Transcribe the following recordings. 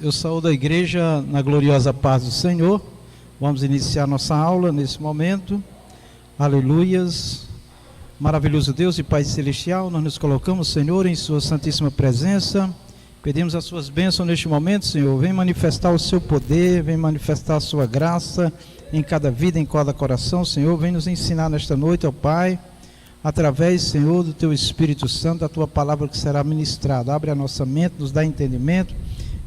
eu saúdo a igreja na gloriosa paz do Senhor. Vamos iniciar nossa aula nesse momento. Aleluias. Maravilhoso Deus e Pai Celestial, nós nos colocamos, Senhor, em sua santíssima presença. Pedimos as suas bênçãos neste momento, Senhor. Vem manifestar o seu poder, vem manifestar a sua graça em cada vida, em cada coração, Senhor. Vem nos ensinar nesta noite, ó Pai, através, Senhor, do Teu Espírito Santo, da Tua palavra que será ministrada. Abre a nossa mente, nos dá entendimento.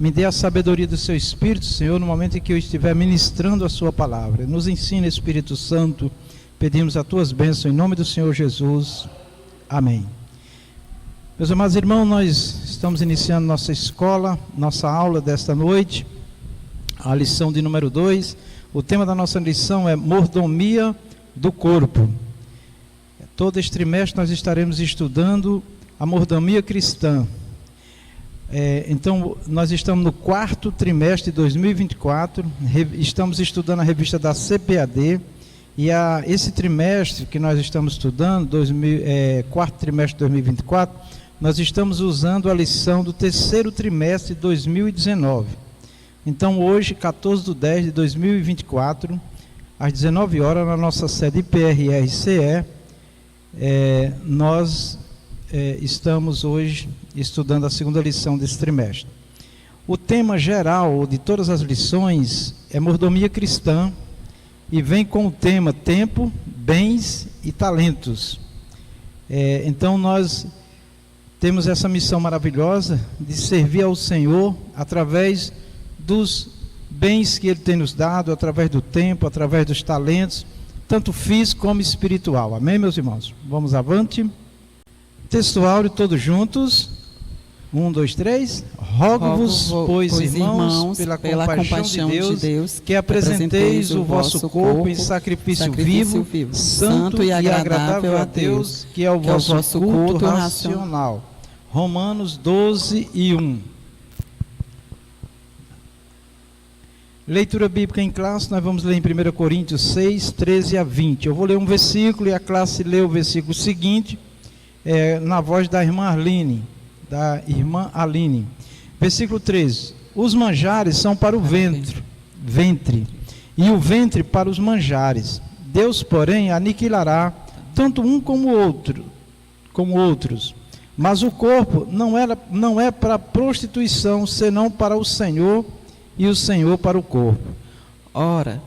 Me dê a sabedoria do Seu Espírito, Senhor, no momento em que eu estiver ministrando a Sua palavra. Nos ensina, Espírito Santo. Pedimos as Tuas bênçãos em nome do Senhor Jesus. Amém. Meus amados irmãos, nós estamos iniciando nossa escola, nossa aula desta noite, a lição de número 2. O tema da nossa lição é mordomia do corpo. Todo este trimestre nós estaremos estudando a mordomia cristã. Então, nós estamos no 4º trimestre de 2024, estamos estudando a revista da CPAD, e esse trimestre que nós estamos estudando, 4º trimestre de 2024, nós estamos usando a lição do 3º trimestre de 2019. Então, hoje, 14/10/2024, às 19 horas, na nossa sede IPRRCE, nós estamos hoje estudando a segunda lição desse trimestre. O tema geral de todas as lições é mordomia cristã e vem com o tema tempo, bens e talentos. Então nós temos essa missão maravilhosa de servir ao Senhor através dos bens que Ele tem nos dado, através do tempo, através dos talentos, tanto físico como espiritual. Amém, meus irmãos? Vamos avante. Textual de todos juntos. 1, 2, 3. Rogo-vos, pois, irmãos, pela compaixão de Deus, que apresenteis o vosso corpo em sacrifício vivo, santo e agradável a Deus, que é o vosso culto racional. Romanos 12:1. Leitura bíblica em classe, nós vamos ler em 1 Coríntios 6, 13 a 20. Eu vou ler um versículo e a classe lê o versículo seguinte, na voz da irmã Aline. Versículo 13. Os manjares são para o ventre, e o ventre para os manjares. Deus, porém, aniquilará tanto um como outros. Mas o corpo não é para prostituição, senão para o Senhor, e o Senhor para o corpo. Ora,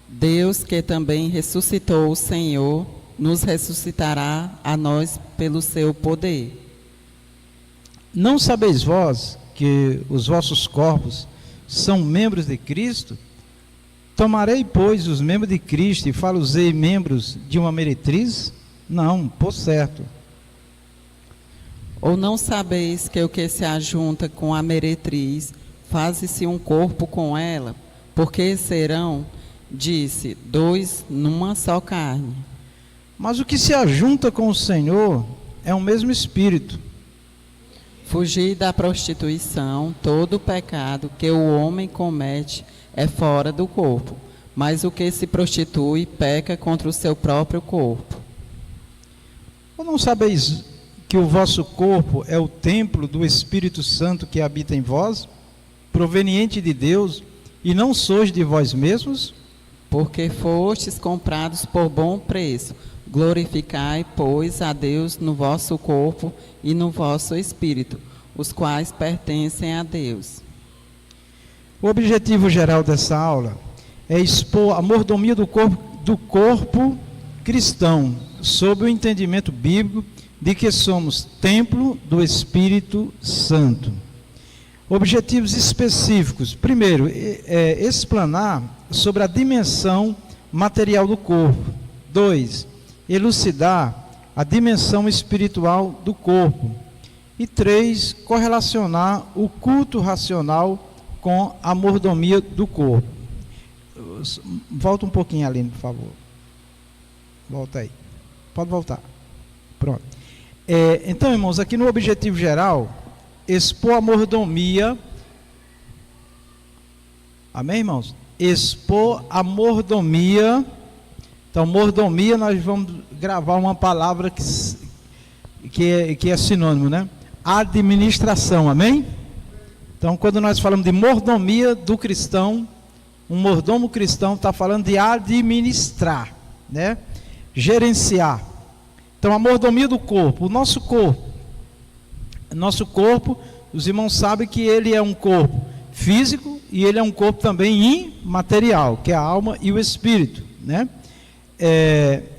Deus, que também ressuscitou o Senhor, nos ressuscitará a nós pelo seu poder. Não sabeis vós que os vossos corpos são membros de Cristo? Tomarei, pois, os membros de Cristo e fá-los-ei membros de uma meretriz? Não, por certo. Ou não sabeis que o que se ajunta com a meretriz, faz-se um corpo com ela? Porque serão, disse, dois numa só carne. Mas o que se ajunta com o Senhor é o mesmo Espírito. Fugir da prostituição. Todo pecado que o homem comete é fora do corpo, mas o que se prostitui peca contra o seu próprio corpo. Ou não sabeis que o vosso corpo é o templo do Espírito Santo que habita em vós, proveniente de Deus, e não sois de vós mesmos? Porque fostes comprados por bom preço. Glorificai, pois, a Deus no vosso corpo e no vosso espírito, os quais pertencem a Deus. O objetivo geral dessa aula é expor a mordomia do corpo cristão, sob o entendimento bíblico de que somos templo do Espírito Santo. Objetivos específicos. Primeiro, explanar sobre a dimensão material do corpo. 2, elucidar a dimensão espiritual do corpo. E 3, correlacionar o culto racional com a mordomia do corpo. Volta um pouquinho, Aline, por favor. Volta aí. Pode voltar. Pronto. Então, irmãos, aqui no objetivo geral, expor a mordomia. Amém, irmãos? Expor a mordomia. Então, mordomia, nós vamos gravar uma palavra que é sinônimo, né? Administração, amém? Então, quando nós falamos de mordomia do cristão, um mordomo cristão está falando de administrar, né? Gerenciar. Então, a mordomia do corpo, o nosso corpo, os irmãos sabem que ele é um corpo físico e ele é um corpo também imaterial, que é a alma e o espírito, né?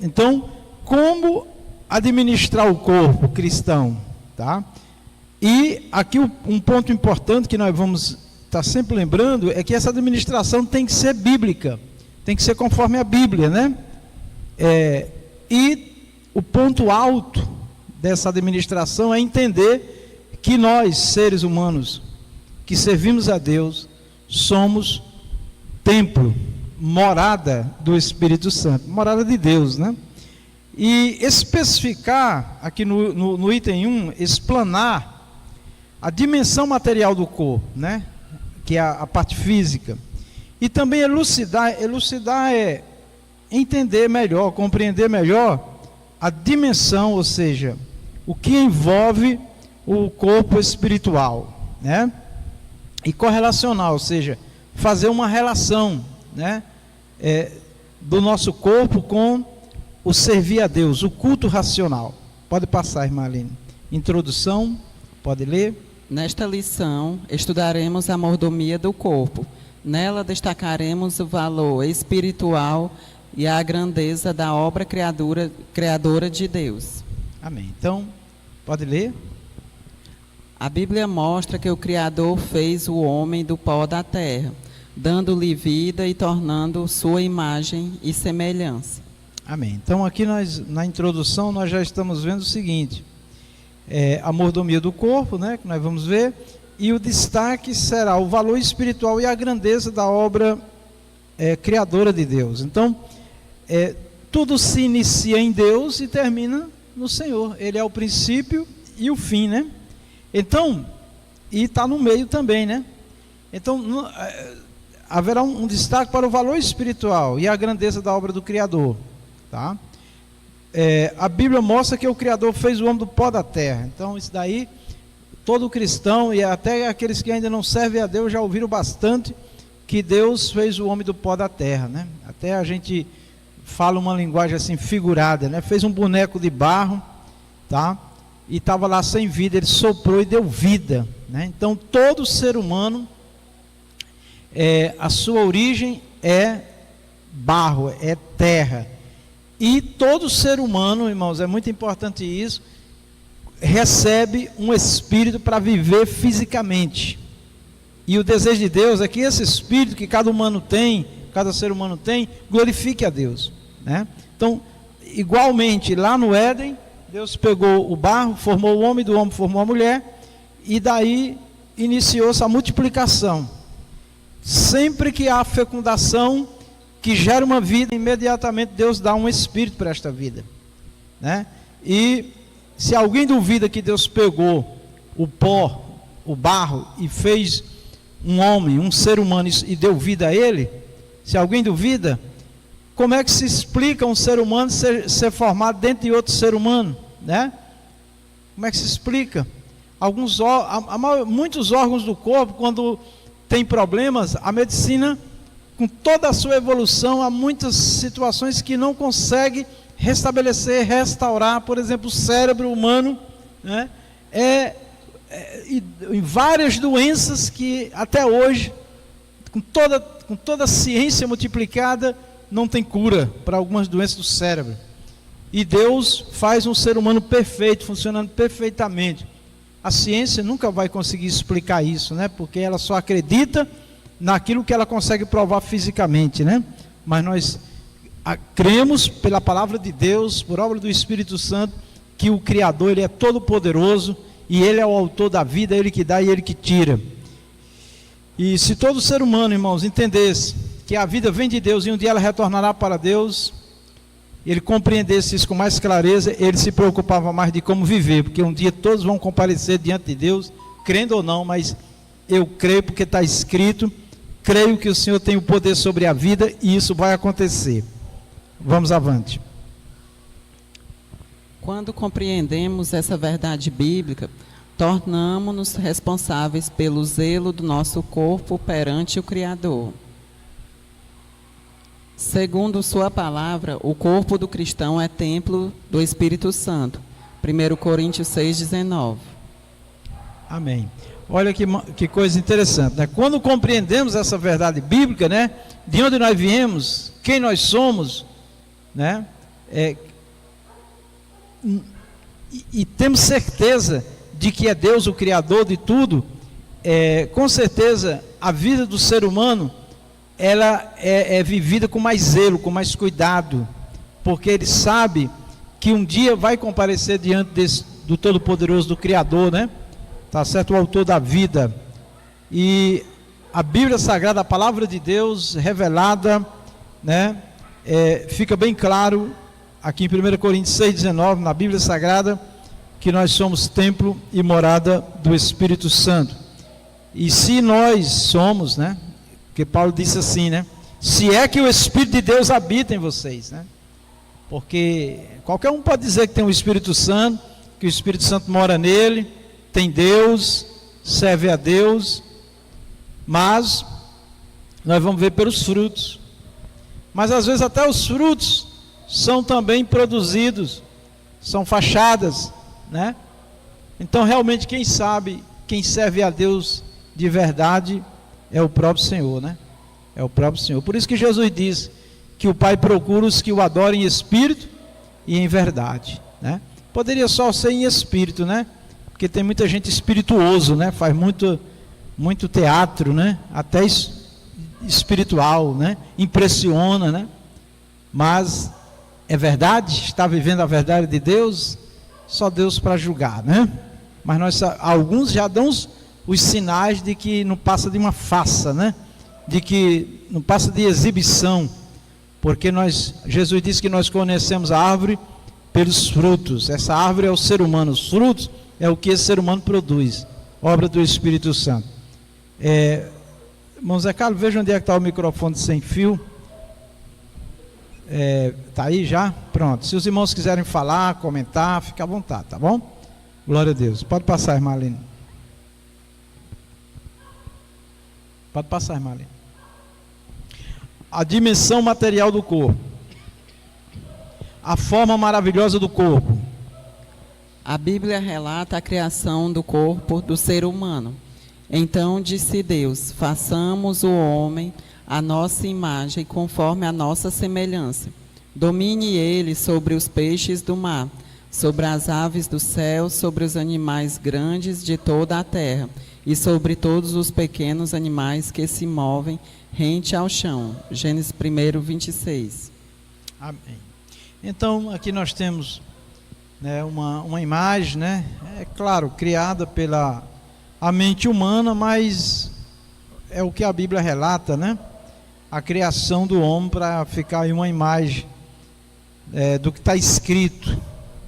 Então, como administrar o corpo cristão, tá? E aqui um ponto importante que nós vamos estar sempre lembrando é que essa administração tem que ser bíblica, tem que ser conforme a Bíblia, né? E o ponto alto dessa administração é entender que nós, seres humanos, que servimos a Deus, somos templo, morada do Espírito Santo, morada de Deus, né? E especificar, aqui no item 1, explanar a dimensão material do corpo, né? Que é a parte física. E também elucidar é entender melhor, compreender melhor a dimensão, ou seja, o que envolve o corpo espiritual, né? E correlacionar, ou seja, fazer uma relação, né? Do nosso corpo com o servir a Deus, o culto racional. Pode passar, irmã Aline. Introdução, pode ler. Nesta lição, estudaremos a mordomia do corpo. Nela destacaremos o valor espiritual e a grandeza da obra criadora de Deus. Amém. Então, pode ler. A Bíblia mostra que o Criador fez o homem do pó da terra, dando-lhe vida e tornando sua imagem e semelhança. Amém. Então, aqui na introdução, nós já estamos vendo o seguinte: a mordomia do corpo, né, que nós vamos ver, e o destaque será o valor espiritual e a grandeza da obra criadora de Deus. Então, tudo se inicia em Deus e termina no Senhor. Ele é o princípio e o fim, né? Então, e está no meio também, né? Então, haverá um destaque para o valor espiritual e a grandeza da obra do Criador, tá? A Bíblia mostra que o Criador fez o homem do pó da terra. Então, isso daí, todo cristão e até aqueles que ainda não servem a Deus já ouviram bastante que Deus fez o homem do pó da terra, né? Até a gente fala uma linguagem assim figurada, né? Fez um boneco de barro, tá? E estava lá sem vida, ele soprou e deu vida, né? Então, todo ser humano, a sua origem é barro, é terra. E todo ser humano, irmãos, é muito importante isso, recebe um espírito para viver fisicamente. E o desejo de Deus é que esse espírito que cada ser humano tem, glorifique a Deus, né? Então, igualmente, lá no Éden, Deus pegou o barro, formou o homem, do homem formou a mulher, e daí iniciou-se a multiplicação. Sempre que há fecundação que gera uma vida, imediatamente Deus dá um espírito para esta vida, né? E se alguém duvida que Deus pegou o pó, o barro, e fez um homem, um ser humano, e deu vida a ele, se alguém duvida, como é que se explica um ser humano ser formado dentro de outro ser humano, né? Como é que se explica? Muitos órgãos do corpo, quando tem problemas, a medicina, com toda a sua evolução, há muitas situações que não consegue restabelecer, restaurar. Por exemplo, o cérebro humano, né? Em várias doenças que até hoje, com toda a ciência multiplicada, não tem cura para algumas doenças do cérebro. E Deus faz um ser humano perfeito, funcionando perfeitamente. A ciência nunca vai conseguir explicar isso, né? Porque ela só acredita naquilo que ela consegue provar fisicamente, né? Mas nós cremos pela palavra de Deus, por obra do Espírito Santo, que o Criador, Ele é todo poderoso, e Ele é o autor da vida, Ele que dá e Ele que tira. E se todo ser humano, irmãos, entendesse que a vida vem de Deus e um dia ela retornará para Deus, ele compreendesse isso com mais clareza, ele se preocupava mais de como viver, porque um dia todos vão comparecer diante de Deus, crendo ou não, mas eu creio porque está escrito, creio que o Senhor tem o poder sobre a vida e isso vai acontecer. Vamos avante. Quando compreendemos essa verdade bíblica, tornamo-nos responsáveis pelo zelo do nosso corpo perante o Criador. Segundo sua palavra, o corpo do cristão é templo do Espírito Santo. 1 Coríntios 6,19. Amém. Olha que coisa interessante, né? Quando compreendemos essa verdade bíblica, né? De onde nós viemos, quem nós somos, né? E temos certeza de que é Deus o Criador de tudo. Com certeza a vida do ser humano ela é vivida com mais zelo, com mais cuidado, porque ele sabe que um dia vai comparecer diante do Todo-Poderoso, do Criador, né? Tá certo? O autor da vida. E a Bíblia Sagrada, a palavra de Deus revelada, né? Fica bem claro aqui em 1 Coríntios 6,19, na Bíblia Sagrada, que nós somos templo e morada do Espírito Santo. E se nós somos, né? Porque Paulo disse assim, né? Se é que o Espírito de Deus habita em vocês, né? Porque qualquer um pode dizer que tem o Espírito Santo, que o Espírito Santo mora nele, tem Deus, serve a Deus, mas nós vamos ver pelos frutos. Mas às vezes até os frutos são também produzidos, são fachadas, né? Então realmente quem sabe, quem serve a Deus de verdade é o próprio Senhor, né? É o próprio Senhor. Por isso que Jesus disse que o Pai procura os que o adorem em espírito e em verdade, né? Poderia só ser em espírito, né? Porque tem muita gente espirituoso, né? Faz muito teatro, né? Até espiritual, né? Impressiona, né? Mas é verdade? Está vivendo a verdade de Deus? Só Deus para julgar, né? Mas alguns já dão os sinais de que não passa de uma farsa, né? De que não passa de exibição, porque Jesus disse que nós conhecemos a árvore pelos frutos. Essa árvore é o ser humano, os frutos é o que esse ser humano produz, obra do Espírito Santo. Irmão Zé Carlos, veja onde é que está o microfone sem fio. Está aí já? Pronto. Se os irmãos quiserem falar, comentar, fica à vontade, tá bom? Glória a Deus. Pode passar, irmã Aline. Pode passar, irmã Aline. A dimensão material do corpo. A forma maravilhosa do corpo. A Bíblia relata a criação do corpo do ser humano. Então disse Deus: façamos o homem à nossa imagem, conforme a nossa semelhança. Domine ele sobre os peixes do mar, sobre as aves do céu, sobre os animais grandes de toda a terra, e sobre todos os pequenos animais que se movem rente ao chão. Gênesis 1, 26. Amém. Então, aqui nós temos, né, uma imagem, né? É claro, criada pela a mente humana, mas é o que a Bíblia relata, né? A criação do homem para ficar aí uma imagem do que está escrito.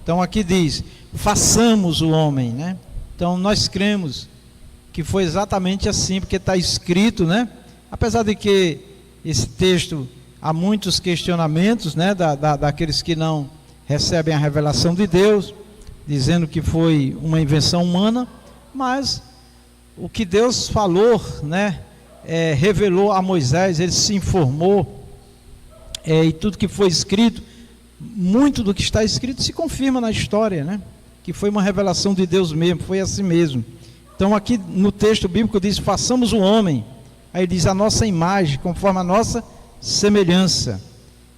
Então aqui diz, façamos o homem, né? Então nós cremos que foi exatamente assim, porque está escrito, né? Apesar de que esse texto há muitos questionamentos, né? Daqueles que não recebem a revelação de Deus, dizendo que foi uma invenção humana, mas o que Deus falou, né? Revelou a Moisés, ele se informou, e tudo que foi escrito, muito do que está escrito se confirma na história, né? Que foi uma revelação de Deus mesmo, foi assim mesmo. Então aqui no texto bíblico diz, façamos o homem, aí diz a nossa imagem, conforme a nossa semelhança,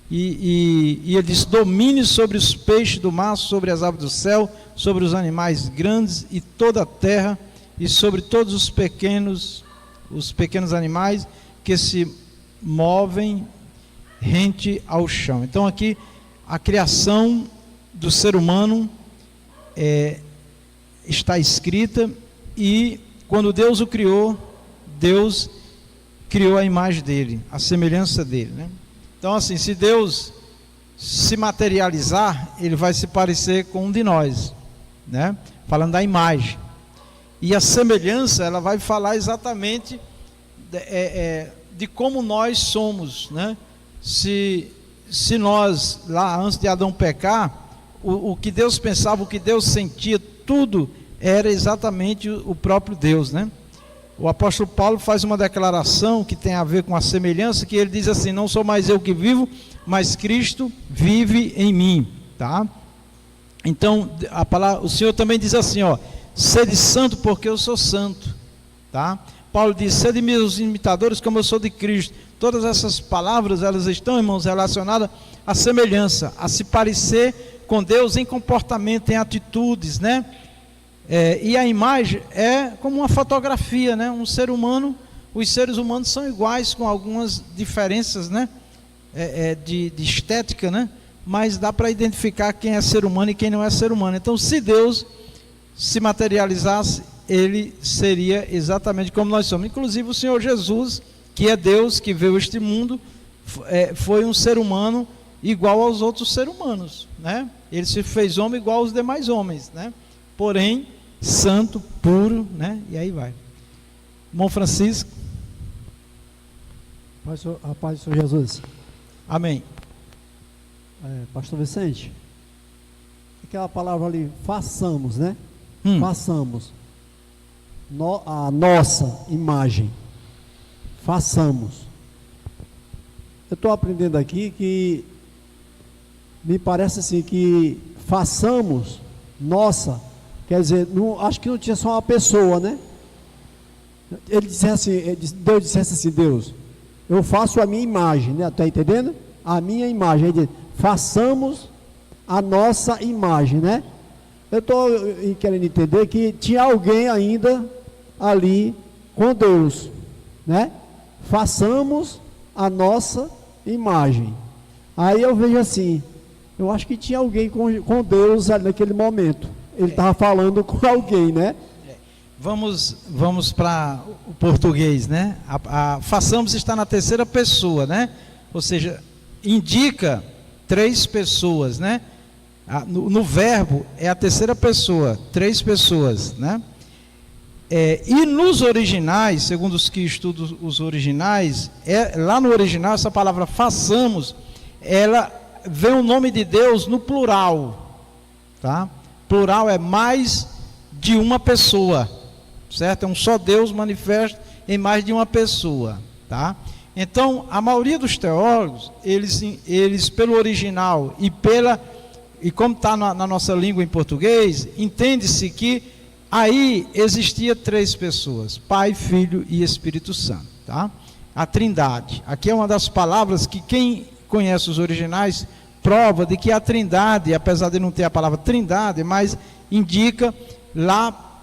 e ele diz, domine sobre os peixes do mar, sobre as aves do céu, sobre os animais grandes e toda a terra, e sobre todos os pequenos animais que se movem rente ao chão. Então aqui a criação do ser humano está escrita, e quando Deus o criou, Deus criou a imagem dele, a semelhança dele, né? Então assim, se Deus se materializar, ele vai se parecer com um de nós, né? Falando da imagem. E a semelhança, ela vai falar exatamente de como nós somos, né? Se nós, lá antes de Adão pecar, o que Deus pensava, o que Deus sentia, tudo era exatamente o próprio Deus, né? O apóstolo Paulo faz uma declaração que tem a ver com a semelhança, que ele diz assim: não sou mais eu que vivo, mas Cristo vive em mim, tá? Então, o Senhor também diz assim, ó: sede santo porque eu sou santo, tá? Paulo diz: sede meus imitadores como eu sou de Cristo. Todas essas palavras, elas estão, irmãos, relacionadas à semelhança, a se parecer com Deus em comportamento, em atitudes, né? E a imagem é como uma fotografia, né? Um ser humano, os seres humanos são iguais, com algumas diferenças, né? De estética, né? Mas dá para identificar quem é ser humano e quem não é ser humano. Então, se Deus se materializasse, ele seria exatamente como nós somos. Inclusive o Senhor Jesus, que é Deus, que veio a este mundo, foi um ser humano igual aos outros seres humanos, né? Ele se fez homem igual aos demais homens, né? Porém, santo, puro, né? E aí vai. Irmão Francisco. A paz do Senhor Jesus. Amém. Pastor Vicente, aquela palavra ali, façamos, né? Façamos a nossa imagem. Façamos. Eu estou aprendendo aqui que me parece assim que façamos nossa, quer dizer, acho que não tinha só uma pessoa, né? Ele disse assim, Deus dissesse assim: Deus, eu faço a minha imagem, né? Está entendendo? A minha imagem. Ele diz: façamos a nossa imagem, né? Eu estou querendo entender que tinha alguém ainda ali com Deus, né? Façamos a nossa imagem. Aí eu vejo assim, eu acho que tinha alguém com Deus ali naquele momento. Ele estava falando com alguém, né? Vamos para o português, né? Façamos está na terceira pessoa, né? Ou seja, indica 3 pessoas, né? No verbo é a terceira pessoa, 3 pessoas, né? E nos originais, segundo os que estudam os originais, lá no original essa palavra façamos, ela vê o nome de Deus no plural, tá? Plural é mais de uma pessoa, certo? É um só Deus manifesto em mais de uma pessoa, tá? Então, a maioria dos teólogos, eles pelo original e como está na nossa língua em português, entende-se que aí existia 3 pessoas: Pai, Filho e Espírito Santo, tá? A Trindade. Aqui é uma das palavras que quem conhece os originais prova de que a Trindade, apesar de não ter a palavra Trindade, mas indica lá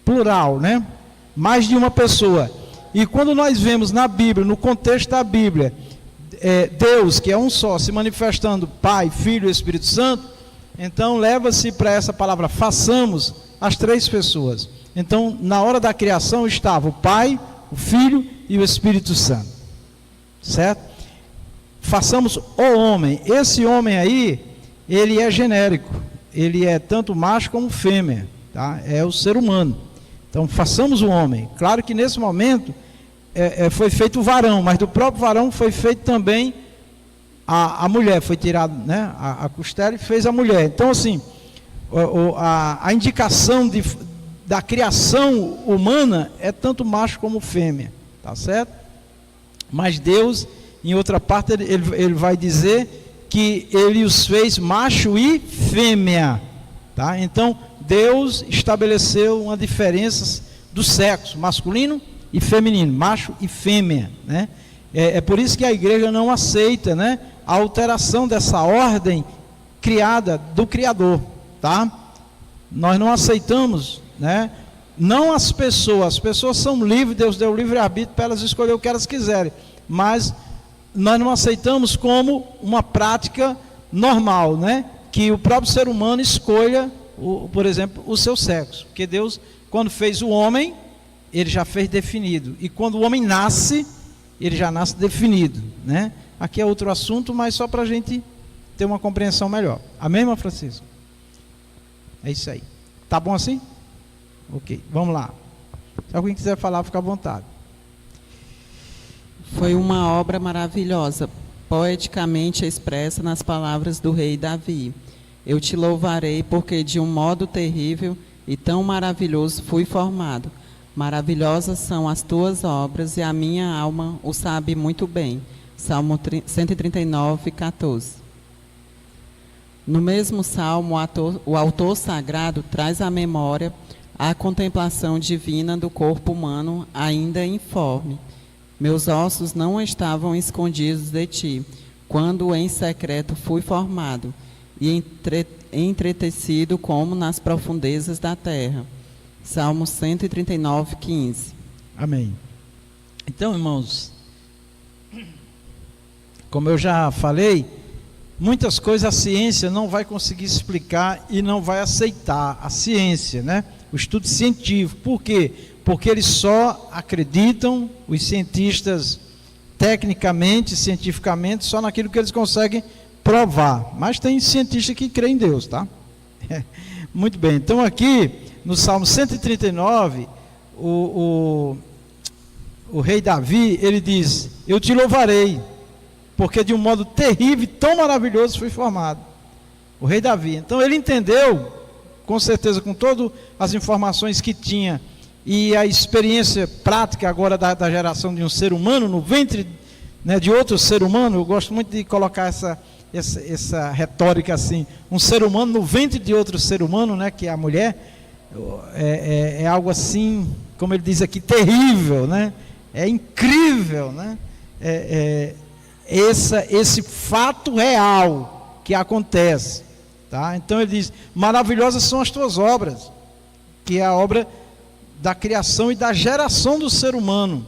plural, né? Mais de uma pessoa. E quando nós vemos na Bíblia, no contexto da Bíblia, Deus, que é um só, se manifestando Pai, Filho e Espírito Santo, então leva-se para essa palavra façamos as 3 pessoas. Então, na hora da criação estava o Pai, o Filho e o Espírito Santo, certo? Façamos o homem. Esse homem aí, ele é genérico, ele é tanto macho como fêmea, tá? É o ser humano. Então, façamos o homem. Claro que nesse momento foi feito o varão, mas do próprio varão foi feito também a mulher, foi tirado, né, a costela e fez a mulher. Então, assim, a indicação da criação humana é tanto macho como fêmea, tá certo? Mas Deus, em outra parte, ele vai dizer que ele os fez macho e fêmea, tá? Então, Deus estabeleceu uma diferença do sexo, masculino e feminino, macho e fêmea, né? É por isso que a igreja não aceita, né, a alteração dessa ordem criada do Criador, tá? Nós não aceitamos, né? Não as pessoas são livres, Deus deu livre-arbítrio para elas escolher o que elas quiserem, mas nós não aceitamos como uma prática normal, né? Que o próprio ser humano escolha, por exemplo, o seu sexo, porque Deus, quando fez o homem, ele já fez definido, e quando o homem nasce, ele já nasce definido, né? Aqui é outro assunto, mas só para a gente ter uma compreensão melhor. Amém, irmão Francisco? É isso aí. Tá bom assim? Ok, vamos lá. Se alguém quiser falar, fica à vontade. Foi uma obra maravilhosa, poeticamente expressa nas palavras do rei Davi. Eu te louvarei, porque de um modo terrível e tão maravilhoso fui formado. Maravilhosas são as tuas obras, e a minha alma o sabe muito bem. Salmo 139, 14. No mesmo salmo, o autor sagrado traz à memória a contemplação divina do corpo humano ainda informe. Meus ossos não estavam escondidos de ti, quando em secreto fui formado, e entretecido como nas profundezas da terra. Salmo 139, 15. Amém. Então, irmãos, como eu já falei, muitas coisas a ciência não vai conseguir explicar e não vai aceitar. A ciência, né? O estudo científico. Por quê? Porque eles só acreditam, os cientistas, tecnicamente, cientificamente, só naquilo que eles conseguem provar. Mas tem cientistas que creem em Deus, tá? Muito bem. Então aqui, no Salmo 139, o rei Davi, ele diz: eu te louvarei, porque de um modo terrível e tão maravilhoso fui formado. O rei Davi. Então ele entendeu, com certeza, com todas as informações que tinha, e a experiência prática agora da geração de um ser humano, no ventre, né, de outro ser humano. Eu gosto muito de colocar essa retórica assim, um ser humano no ventre de outro ser humano, né, que é a mulher, é algo assim, como ele diz aqui, terrível, né? É incrível, né? Esse fato real que acontece, tá? Então ele diz: maravilhosas são as tuas obras, que é a obra da criação e da geração do ser humano.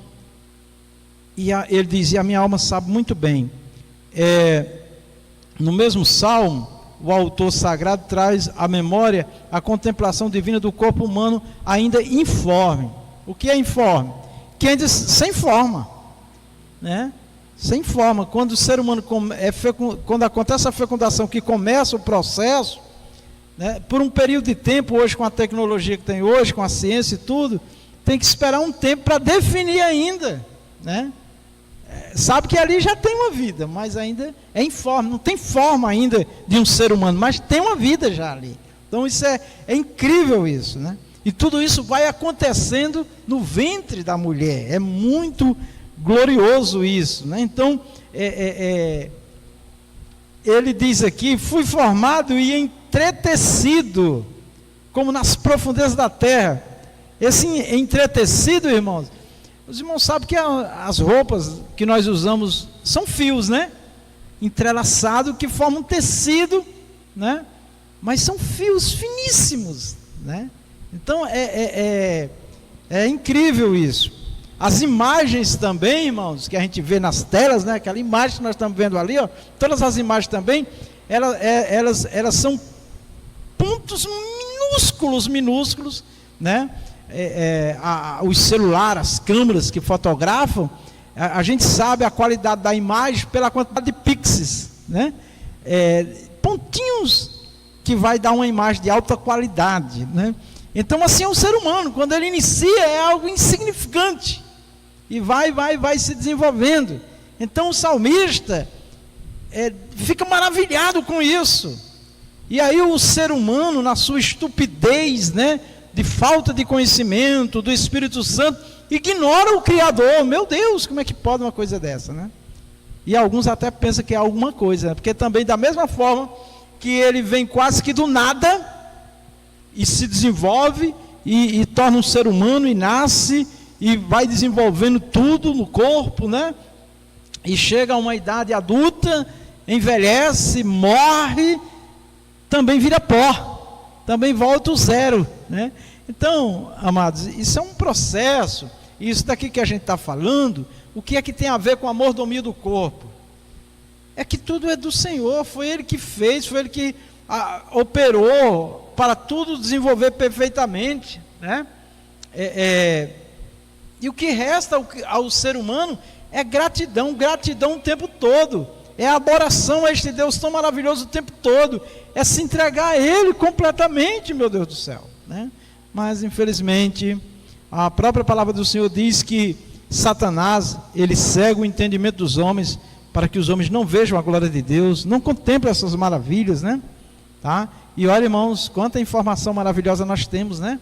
E ele diz: e a minha alma sabe muito bem. No mesmo salmo, o autor sagrado traz à memória a contemplação divina do corpo humano ainda informe. O que é informe? Que ainda sem forma, né? Sem forma. Quando o ser humano quando acontece a fecundação, que começa o processo, né, por um período de tempo, hoje com a tecnologia que tem hoje, com a ciência e tudo, tem que esperar um tempo para definir ainda, né? Sabe que ali já tem uma vida, mas ainda é informe, não tem forma ainda de um ser humano, mas tem uma vida já ali. Então isso é incrível isso, né? E tudo isso vai acontecendo no ventre da mulher. É muito glorioso isso, né? Então ele diz aqui: fui formado e entretecido como nas profundezas da terra. Esse entretecido, irmãos, os irmãos sabem que as roupas que nós usamos são fios, né? Entrelaçados, que formam um tecido, né? Mas são fios finíssimos, né? Então é incrível isso. As imagens também, irmãos, que a gente vê nas telas, né? Aquela imagem que nós estamos vendo ali, ó, todas as imagens também, elas são pontos minúsculos, né? Os celulares, as câmeras que fotografam, a gente sabe a qualidade da imagem pela quantidade de pixels, né? Pontinhos que vai dar uma imagem de alta qualidade, né? Então assim é o ser humano, quando ele inicia é algo insignificante e vai se desenvolvendo. Então o salmista fica maravilhado com isso. E aí o ser humano, na sua estupidez, né, de falta de conhecimento do Espírito Santo, ignora o Criador. Meu Deus, como é que pode uma coisa dessa, né? E alguns até pensam que é alguma coisa, né? Porque também da mesma forma que ele vem quase que do nada e se desenvolve e torna um ser humano e nasce e vai desenvolvendo tudo no corpo, né? E chega a uma idade adulta, envelhece, morre, também vira pó, também volta ao zero, né? Então, amados, isso é um processo. Isso daqui que a gente está falando, o que é que tem a ver com a mordomia do corpo? É que tudo é do Senhor, foi Ele que fez, foi Ele que operou para tudo desenvolver perfeitamente, né? E o que resta ao ser humano é gratidão o tempo todo, é a adoração a este Deus tão maravilhoso o tempo todo, é se entregar a Ele completamente, meu Deus do céu, né? Mas infelizmente a própria palavra do Senhor diz que Satanás, ele cega o entendimento dos homens, para que os homens não vejam a glória de Deus, não contemplem essas maravilhas, né? tá? E olha, irmãos, quanta informação maravilhosa nós temos, né?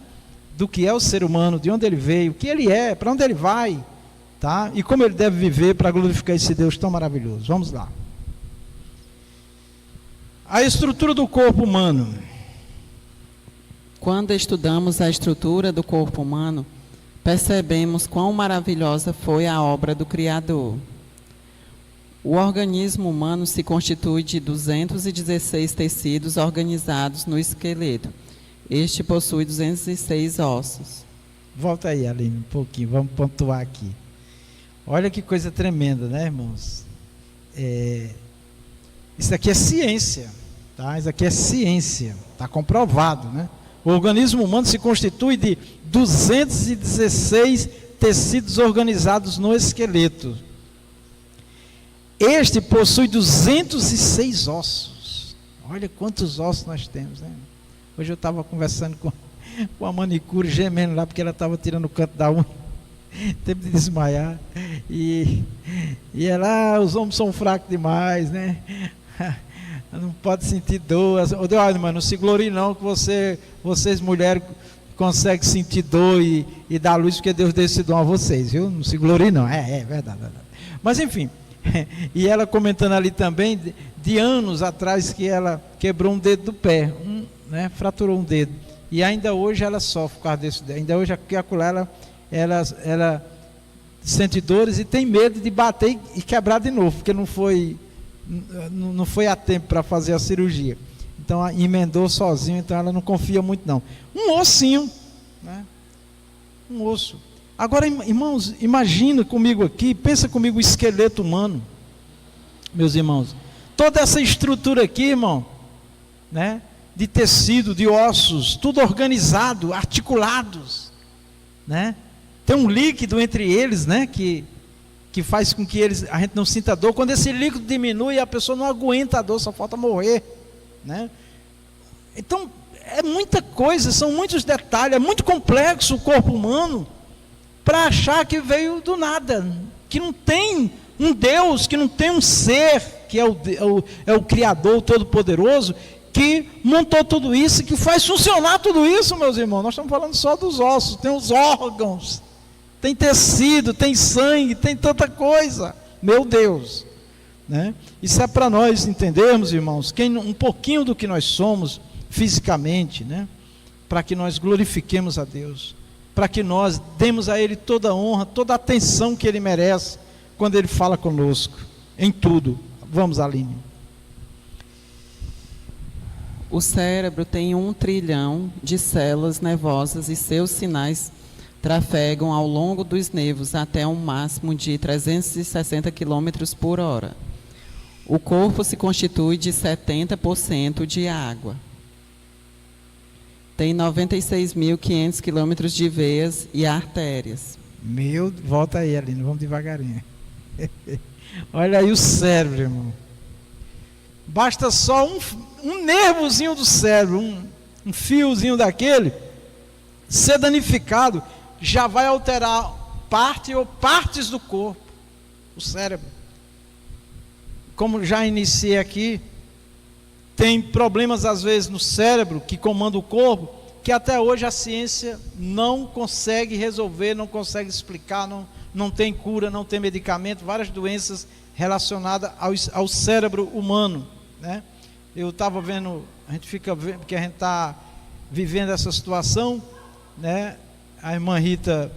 Do que é o ser humano, de onde ele veio, o que ele é, para onde ele vai, tá? E como ele deve viver para glorificar esse Deus tão maravilhoso. Vamos lá. A estrutura do corpo humano. Quando estudamos a estrutura do corpo humano, percebemos quão maravilhosa foi a obra do Criador. O organismo humano se constitui de 216 tecidos organizados no esqueleto. Este possui 206 ossos. Volta aí, Aline, um pouquinho, vamos pontuar aqui. Olha que coisa tremenda, né, irmãos? Isso aqui é ciência, tá? Isso aqui é ciência, está comprovado, né? O organismo humano se constitui de 216 tecidos organizados no esqueleto. Este possui 206 ossos. Olha quantos ossos nós temos, né? Hoje eu estava conversando com a manicure, gemendo lá, porque ela estava tirando o canto da unha, tempo de desmaiar. E ela, os homens são fracos demais, né? Não pode sentir dor. Olha, irmã, não se glorie não, que vocês mulheres conseguem sentir dor e dar luz, porque Deus deu esse dom a vocês, viu? Não se glorie não, é verdade. Mas enfim, e ela comentando ali também, de anos atrás, que ela quebrou um dedo do pé, né? Fraturou um dedo, e ainda hoje ela sofre por causa desse dedo. Ainda hoje aqui ela sente dores e tem medo de bater e quebrar de novo, porque não foi a tempo para fazer a cirurgia. Então emendou sozinho, então ela não confia muito não. Um ossinho, né? Um osso. Agora, irmãos, imagina comigo aqui, pensa comigo o esqueleto humano, meus irmãos. Toda essa estrutura aqui, irmão, né? De tecido, de ossos, tudo organizado, articulados, né? Tem um líquido entre eles, né? Que faz com que a gente não sinta dor. Quando esse líquido diminui, a pessoa não aguenta a dor, só falta morrer, né? Então, é muita coisa, são muitos detalhes, é muito complexo o corpo humano, para achar que veio do nada, que não tem um Deus, que não tem um ser, que é o Criador, o Todo-Poderoso, que montou tudo isso, que faz funcionar tudo isso, meus irmãos. Nós estamos falando só dos ossos, tem os órgãos, tem tecido, tem sangue, tem tanta coisa, meu Deus, né? Isso é para nós entendermos, irmãos, um pouquinho do que nós somos fisicamente, né? Para que nós glorifiquemos a Deus, para que nós demos a Ele toda a honra, toda a atenção que Ele merece, quando Ele fala conosco, em tudo. Vamos, Aline. O cérebro tem 1 trilhão de células nervosas e seus sinais trafegam ao longo dos nervos até um máximo de 360 km por hora. O corpo se constitui de 70% de água. Tem 96.500 quilômetros de veias e artérias. Volta aí, Aline, vamos devagarinho. Olha aí o cérebro, irmão. Basta só um nervozinho do cérebro, um fiozinho daquele, ser danificado, já vai alterar parte ou partes do corpo, o cérebro. Como já iniciei aqui, tem problemas às vezes no cérebro que comanda o corpo, que até hoje a ciência não consegue resolver, não consegue explicar, não tem cura, não tem medicamento, várias doenças relacionadas ao cérebro humano, né? Eu estava vendo, a gente fica vendo, porque a gente está vivendo essa situação, né? A irmã Rita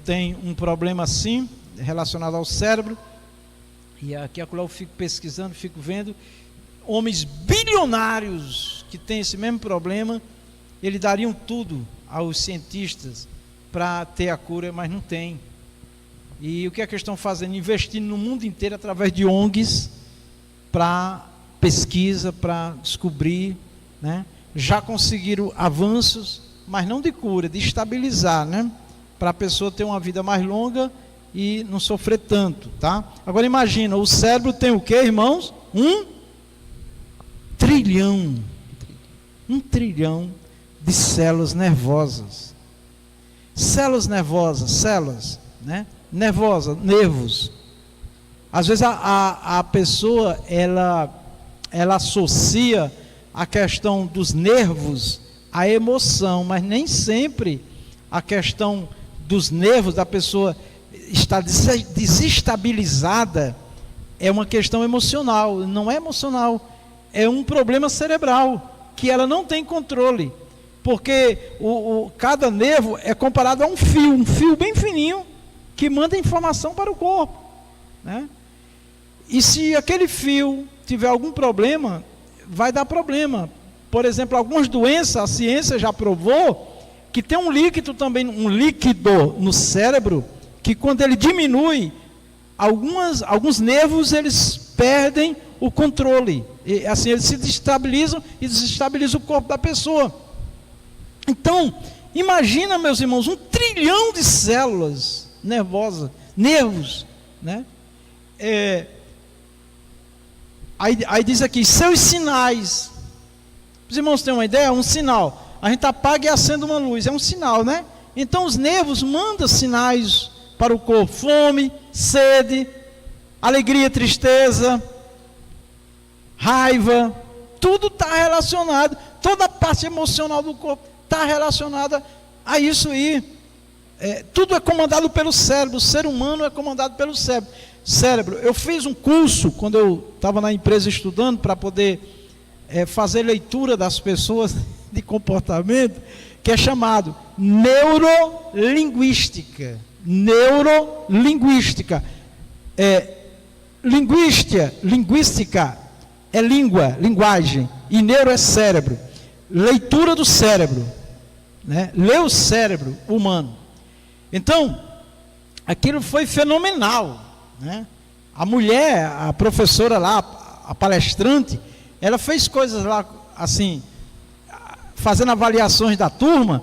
tem um problema assim, relacionado ao cérebro, e aqui eu fico pesquisando, fico vendo, homens bilionários que têm esse mesmo problema, eles dariam tudo aos cientistas para ter a cura, mas não tem. E o que é que eles estão fazendo? Investindo no mundo inteiro através de ONGs para pesquisa, para descobrir, né? Já conseguiram avanços, mas não de cura, de estabilizar, né? Para a pessoa ter uma vida mais longa e não sofrer tanto, tá? Agora imagina, o cérebro tem o que, irmãos? 1 trilhão. 1 trilhão de células nervosas. Células nervosas, né? Nervosa, nervos. Às vezes a pessoa ela associa a questão dos nervos, a emoção, mas nem sempre a questão dos nervos da pessoa estar desestabilizada é uma questão emocional. Não é emocional, é um problema cerebral que ela não tem controle, porque cada nervo é comparado a um fio bem fininho que manda informação para o corpo, né? E se aquele fio tiver algum problema, vai dar problema. Por exemplo, algumas doenças, a ciência já provou que tem um líquido também, um líquido no cérebro, que quando ele diminui, alguns nervos eles perdem o controle. E, assim, eles se desestabilizam e desestabilizam o corpo da pessoa. Então, imagina, meus irmãos, 1 trilhão de células nervosas, nervos, né? Aí diz aqui, seus sinais. Os irmãos têm uma ideia? Um sinal. A gente apaga e acende uma luz, é um sinal, né? Então os nervos mandam sinais para o corpo: fome, sede, alegria, tristeza, raiva. Tudo está relacionado, toda a parte emocional do corpo está relacionada a isso aí. Tudo é comandado pelo cérebro, o ser humano é comandado pelo cérebro. Eu fiz um curso, quando eu estava na empresa estudando, para poder fazer leitura das pessoas de comportamento, que é chamado neurolinguística. Neurolinguística. Linguística é língua, linguagem, e neuro é cérebro. Leitura do cérebro, né? Lê o cérebro humano. Então, aquilo foi fenomenal, né? A mulher, a professora lá, a palestrante, ela fez coisas lá, assim, fazendo avaliações da turma,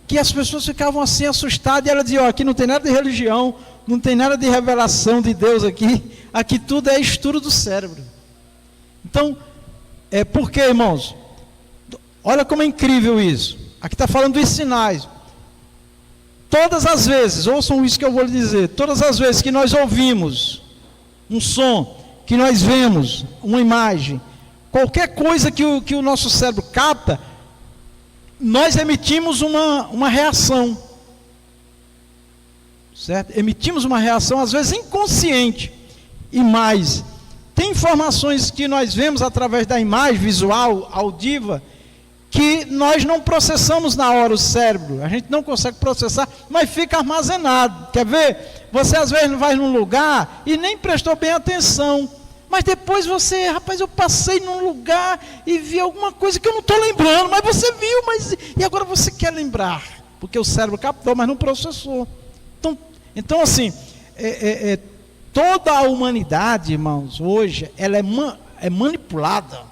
que as pessoas ficavam assim assustadas, e ela dizia: aqui não tem nada de religião, não tem nada de revelação de Deus aqui tudo é estudo do cérebro. Então, porque, irmãos, olha como é incrível isso. Aqui está falando dos sinais. Todas as vezes, ouçam isso que eu vou lhe dizer, todas as vezes que nós ouvimos um som, que nós vemos uma imagem, qualquer coisa que o nosso cérebro capta, nós emitimos uma reação, certo? Emitimos uma reação, às vezes inconsciente, e mais, tem informações que nós vemos através da imagem visual, audiva, que nós não processamos na hora o cérebro, a gente não consegue processar, mas fica armazenado. Quer ver? Você às vezes vai num lugar e nem prestou bem atenção, mas depois você, rapaz, eu passei num lugar e vi alguma coisa que eu não estou lembrando, mas você viu, e agora você quer lembrar, porque o cérebro captou, mas não processou. Então assim, toda a humanidade, irmãos, hoje, ela é manipulada,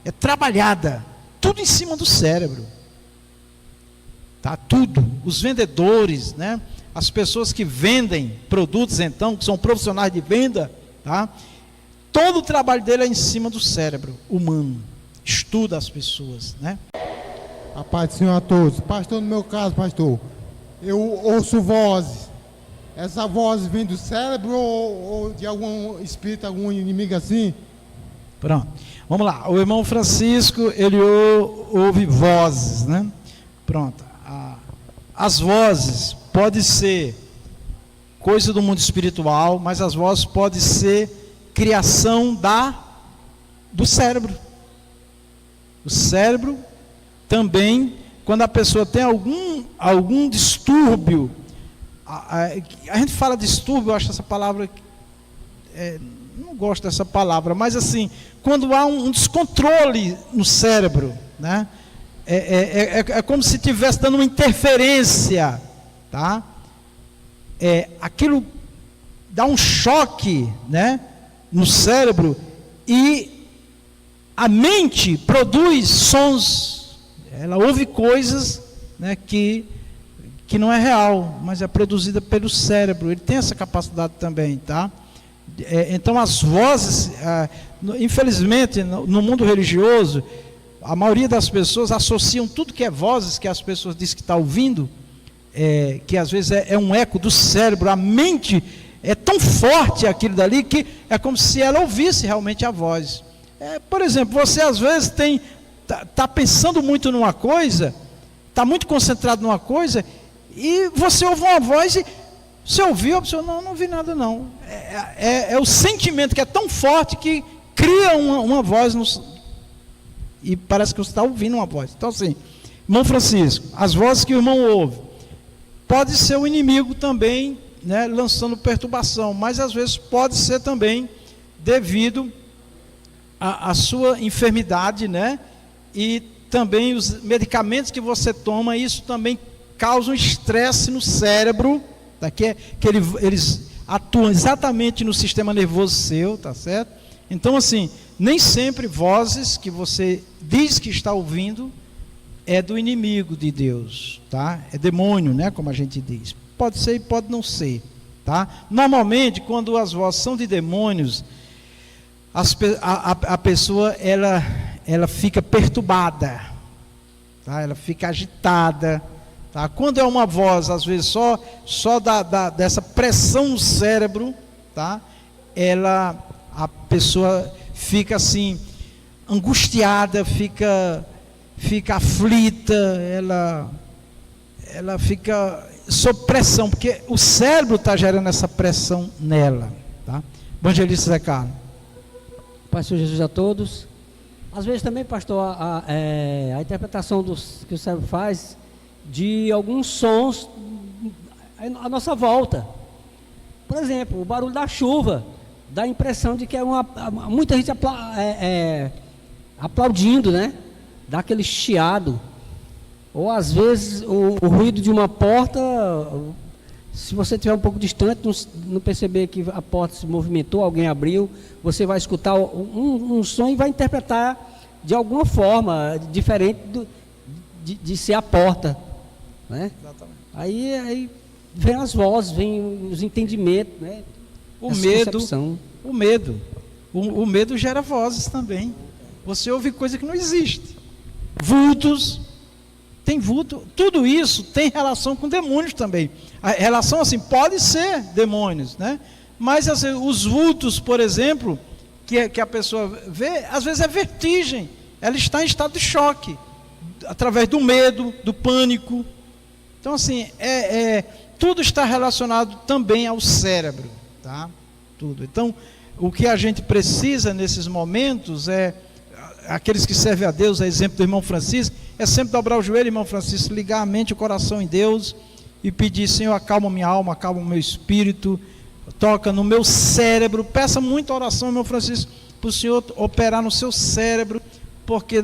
é trabalhada, tudo em cima do cérebro, tá? Tudo, os vendedores, né? As pessoas que vendem produtos, então, que são profissionais de venda, tá? Todo o trabalho dele é em cima do cérebro humano, estuda as pessoas, né? A paz do Senhor a todos. Pastor, no meu caso, pastor, eu ouço vozes. Essa voz vem do cérebro ou de algum espírito, algum inimigo assim? Pronto, vamos lá. O irmão Francisco, ele ouve vozes, né? Pronto. As vozes podem ser coisa do mundo espiritual, mas as vozes podem ser criação do cérebro. O cérebro também, quando a pessoa tem algum distúrbio, a gente fala distúrbio, eu acho essa palavra, não gosto dessa palavra, mas assim, quando há um descontrole no cérebro, né? É como se estivesse dando uma interferência, tá? Aquilo dá um choque, né, no cérebro, e a mente produz sons, ela ouve coisas, né, que não é real, mas é produzida pelo cérebro. Ele tem essa capacidade também, tá? Então as vozes, infelizmente no mundo religioso, a maioria das pessoas associam tudo que é vozes, que as pessoas dizem que está ouvindo, que às vezes é um eco do cérebro. A mente é tão forte aquilo dali, que é como se ela ouvisse realmente a voz. Por exemplo, você às vezes está pensando muito numa coisa, está muito concentrado numa coisa, e você ouve uma voz e você ouviu, a pessoa, não vi nada não. É o sentimento que é tão forte que cria uma voz, e parece que você está ouvindo uma voz. Então assim, irmão Francisco, as vozes que o irmão ouve, pode ser o inimigo também, né, lançando perturbação, mas às vezes pode ser também devido à sua enfermidade, né, e também os medicamentos que você toma, isso também causa um estresse no cérebro, tá? que eles atuam exatamente no sistema nervoso seu, tá certo? Então assim, nem sempre vozes que você diz que está ouvindo é do inimigo de Deus, tá? É demônio, né, como a gente diz. Pode ser e pode não ser, tá? Normalmente, quando as vozes são de demônios, a pessoa ela fica perturbada, tá? Ela fica agitada, tá? Quando é uma voz, às vezes só dessa pressão no cérebro, tá? A pessoa fica assim angustiada, fica aflita, ela fica sob pressão, porque o cérebro está gerando essa pressão nela, tá? Evangelista Zé Carlos. Pastor Jesus a todos. Às vezes também, pastor, a interpretação que o cérebro faz de alguns sons à nossa volta. Por exemplo, o barulho da chuva dá a impressão de que muita gente aplaudindo, né? Dá aquele chiado. Ou às vezes o ruído de uma porta, se você estiver um pouco distante, não perceber que a porta se movimentou, alguém abriu, você vai escutar um som e vai interpretar de alguma forma diferente de ser a porta, né? Exatamente. Aí vem as vozes, vem os entendimentos, né? O medo gera vozes também. Você ouve coisa que não existe. Vultos, tem vulto, tudo isso tem relação com demônios também. A relação assim, pode ser demônios, né? Mas assim, os vultos, por exemplo, que a pessoa vê, às vezes é vertigem, ela está em estado de choque, através do medo, do pânico. Então assim, tudo está relacionado também ao cérebro, tá? Tudo. Então, o que a gente precisa nesses momentos aqueles que servem a Deus, a exemplo do irmão Francisco, é sempre dobrar o joelho, irmão Francisco, ligar a mente e o coração em Deus e pedir: Senhor, acalma minha alma, acalma o meu espírito, toca no meu cérebro. Peça muita oração, irmão Francisco, para o Senhor operar no seu cérebro, porque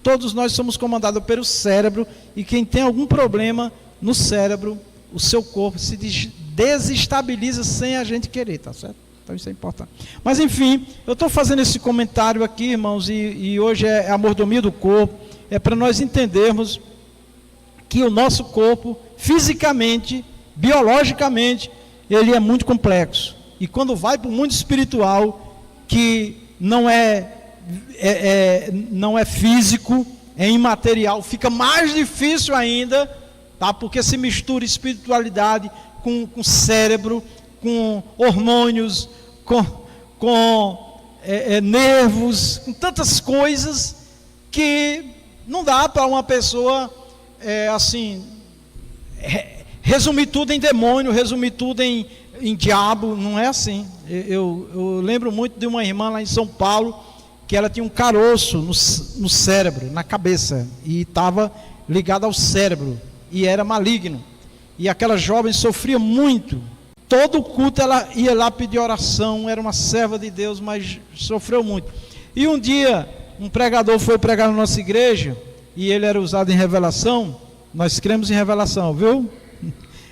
todos nós somos comandados pelo cérebro, e quem tem algum problema no cérebro, o seu corpo se desestabiliza sem a gente querer, tá certo? Então isso é importante. Mas enfim, eu estou fazendo esse comentário aqui, irmãos, e hoje é a mordomia do corpo, é para nós entendermos que o nosso corpo, fisicamente, biologicamente, ele é muito complexo. E quando vai para o mundo espiritual, que não é físico, é imaterial, fica mais difícil ainda, tá? Porque se mistura espiritualidade com cérebro, com hormônios, com nervos, com tantas coisas que não dá para uma pessoa resumir tudo em demônio, resumir tudo em diabo. Não é assim. Eu lembro muito de uma irmã lá em São Paulo, que ela tinha um caroço no cérebro, na cabeça, e estava ligado ao cérebro, e era maligno, e aquela jovem sofria muito. Todo culto ela ia lá pedir oração, era uma serva de Deus, mas sofreu muito. E um dia, um pregador foi pregar na nossa igreja, e ele era usado em revelação. Nós cremos em revelação, viu?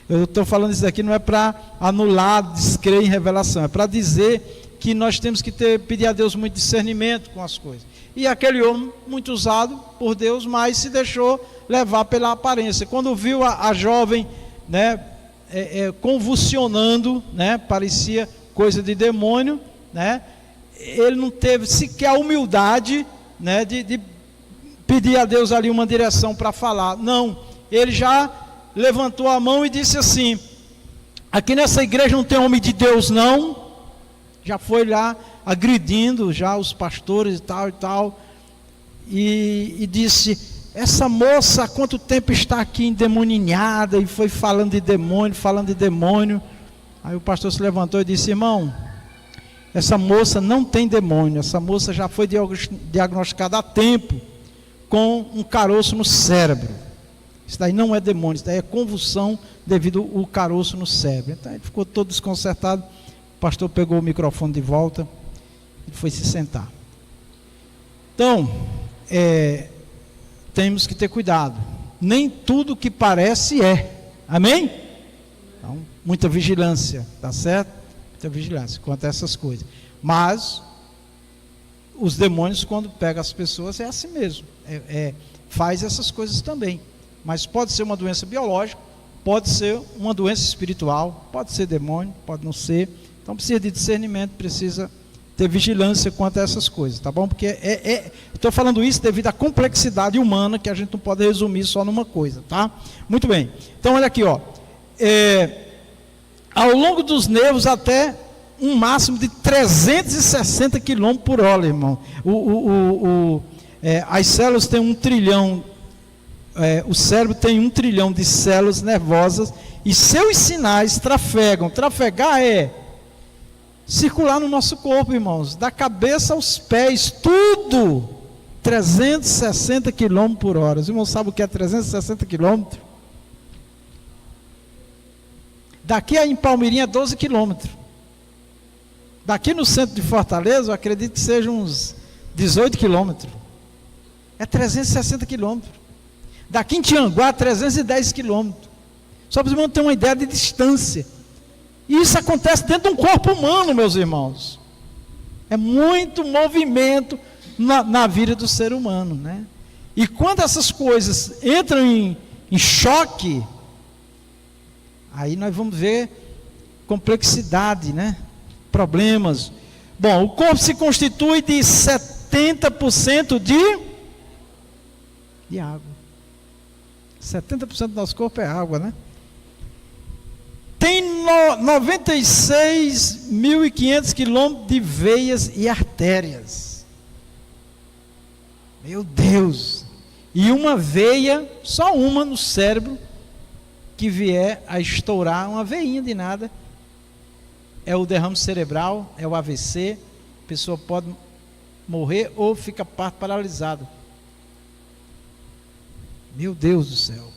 Eu estou falando isso aqui não é para anular, descrer em revelação, é para dizer que nós temos que pedir a Deus muito discernimento com as coisas. E aquele homem, muito usado por Deus, mas se deixou levar pela aparência. Quando viu a jovem, né, convulsionando, né, parecia coisa de demônio, né, ele não teve sequer a humildade, né, de pedir a Deus ali uma direção para falar. Não, ele já levantou a mão e disse assim: aqui nessa igreja não tem homem de Deus não. Já foi lá agredindo já os pastores e tal, e disse: essa moça há quanto tempo está aqui endemoninhada, e foi falando de demônio. Aí o pastor se levantou e disse: irmão, essa moça não tem demônio, essa moça já foi diagnosticada há tempo com um caroço no cérebro. Isso daí não é demônio, isso daí é convulsão devido ao caroço no cérebro. Então ele ficou todo desconcertado. O pastor pegou o microfone de volta e foi se sentar. Então, temos que ter cuidado. Nem tudo que parece é. Amém? Então, muita vigilância, tá certo? Muita vigilância quanto a essas coisas. Mas os demônios, quando pegam as pessoas, é assim mesmo. Faz essas coisas também. Mas pode ser uma doença biológica, pode ser uma doença espiritual, pode ser demônio, pode não ser. Então precisa de discernimento, precisa ter vigilância quanto a essas coisas, tá bom? Porque estou falando isso devido à complexidade humana, que a gente não pode resumir só numa coisa, tá? Muito bem. Então olha aqui, ó. Ao longo dos nervos até um máximo de 360 km por hora, irmão. As células têm 1 trilhão, o cérebro tem 1 trilhão de células nervosas e seus sinais trafegam. Trafegar é circular no nosso corpo, irmãos, da cabeça aos pés, tudo 360 km por hora. Os irmãos sabem o que é 360 km? Daqui em Palmeirinha 12 km. Daqui no centro de Fortaleza, eu acredito que sejam uns 18 km. É 360 km. Daqui em Tianguá, 310 km. Só para os irmãos terem uma ideia de distância. E isso acontece dentro de um corpo humano, meus irmãos. É muito movimento na vida do ser humano, né? E quando essas coisas entram em choque, aí nós vamos ver complexidade, né? Problemas. Bom, o corpo se constitui de 70% de água. 70% do nosso corpo é água, né? Tem 96.500 quilômetros de veias e artérias. Meu Deus! E uma veia, só uma no cérebro, que vier a estourar, uma veinha de nada, é o derrame cerebral, é o AVC, a pessoa pode morrer ou fica paralisado. Meu Deus do céu.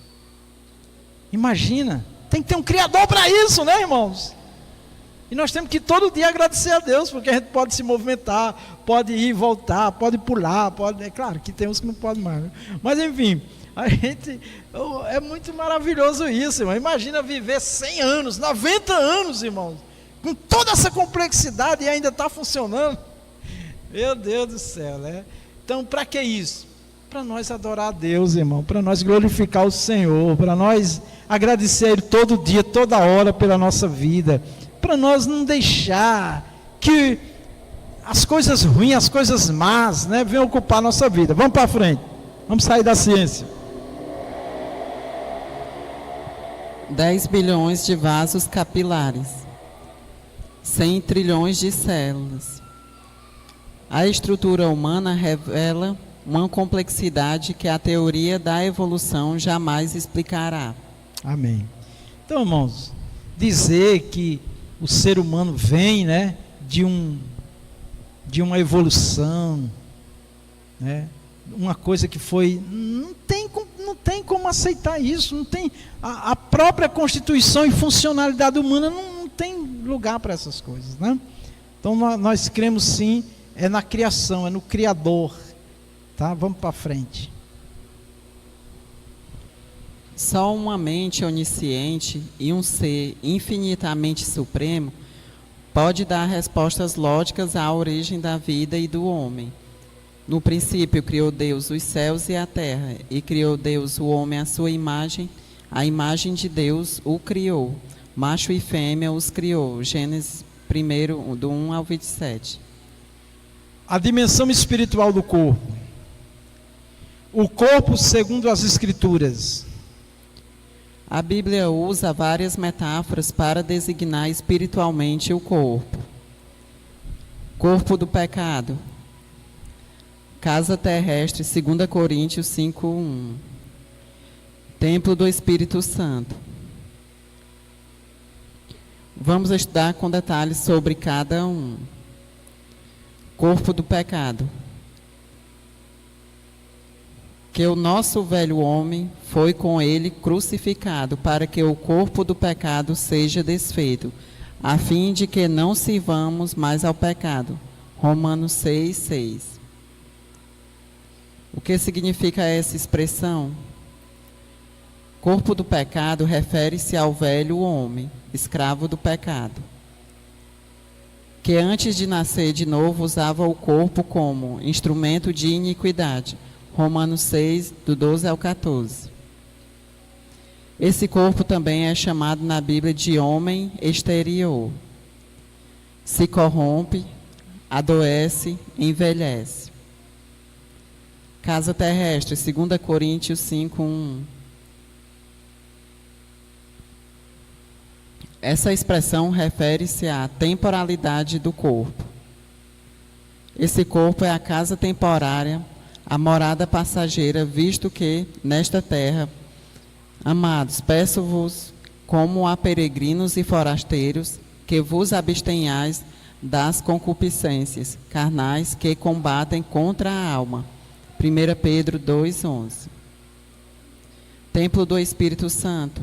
Imagina, tem que ter um Criador para isso, né, irmãos? E nós temos que todo dia agradecer a Deus, porque a gente pode se movimentar, pode ir e voltar, pode pular, é claro que tem uns que não podem mais, né? Mas enfim, é muito maravilhoso isso, irmão. Imagina viver 100 anos, 90 anos, irmãos, com toda essa complexidade e ainda está funcionando. Meu Deus do céu, né? Então, para que isso? Para nós adorar a Deus, irmão, para nós glorificar o Senhor, para nós agradecer a Ele todo dia, toda hora pela nossa vida, para nós não deixar que as coisas ruins, as coisas más, né, venham ocupar a nossa vida. Vamos para frente, vamos sair da ciência. 10 bilhões de vasos capilares, 100 trilhões de células. A estrutura humana revela uma complexidade que a teoria da evolução jamais explicará. Amém. Então, irmãos, dizer que o ser humano vem, né, de uma evolução, né, uma coisa que foi, não tem como aceitar isso, não tem, a própria constituição e funcionalidade humana não tem lugar para essas coisas, né? Então nós cremos sim, é na criação, é no Criador. Tá? Vamos para frente. Só uma mente onisciente e um ser infinitamente supremo pode dar respostas lógicas à origem da vida e do homem. No princípio criou Deus os céus e a terra, e criou Deus o homem à sua imagem, a imagem de Deus o criou. Macho e fêmea os criou. Gênesis 1, do 1 ao 27. A dimensão espiritual do corpo. O corpo segundo as Escrituras. A Bíblia usa várias metáforas para designar espiritualmente o corpo. Corpo do pecado. Casa terrestre, 2 Coríntios 5:1. Templo do Espírito Santo. Vamos estudar com detalhes sobre cada um. Corpo do pecado. Que o nosso velho homem foi com ele crucificado, para que o corpo do pecado seja desfeito, a fim de que não sirvamos mais ao pecado. Romanos 6:6. O que significa essa expressão? Corpo do pecado refere-se ao velho homem, escravo do pecado, que antes de nascer de novo usava o corpo como instrumento de iniquidade. Romanos 6, do 12 ao 14. Esse corpo também é chamado na Bíblia de homem exterior. Se corrompe, adoece, envelhece. Casa terrestre, 2 Coríntios 5:1. Essa expressão refere-se à temporalidade do corpo. Esse corpo é a casa temporária, a morada passageira, visto que, nesta terra, amados, peço-vos, como a peregrinos e forasteiros, que vos abstenhais das concupiscências carnais que combatem contra a alma. 1 Pedro 2:11. Templo do Espírito Santo.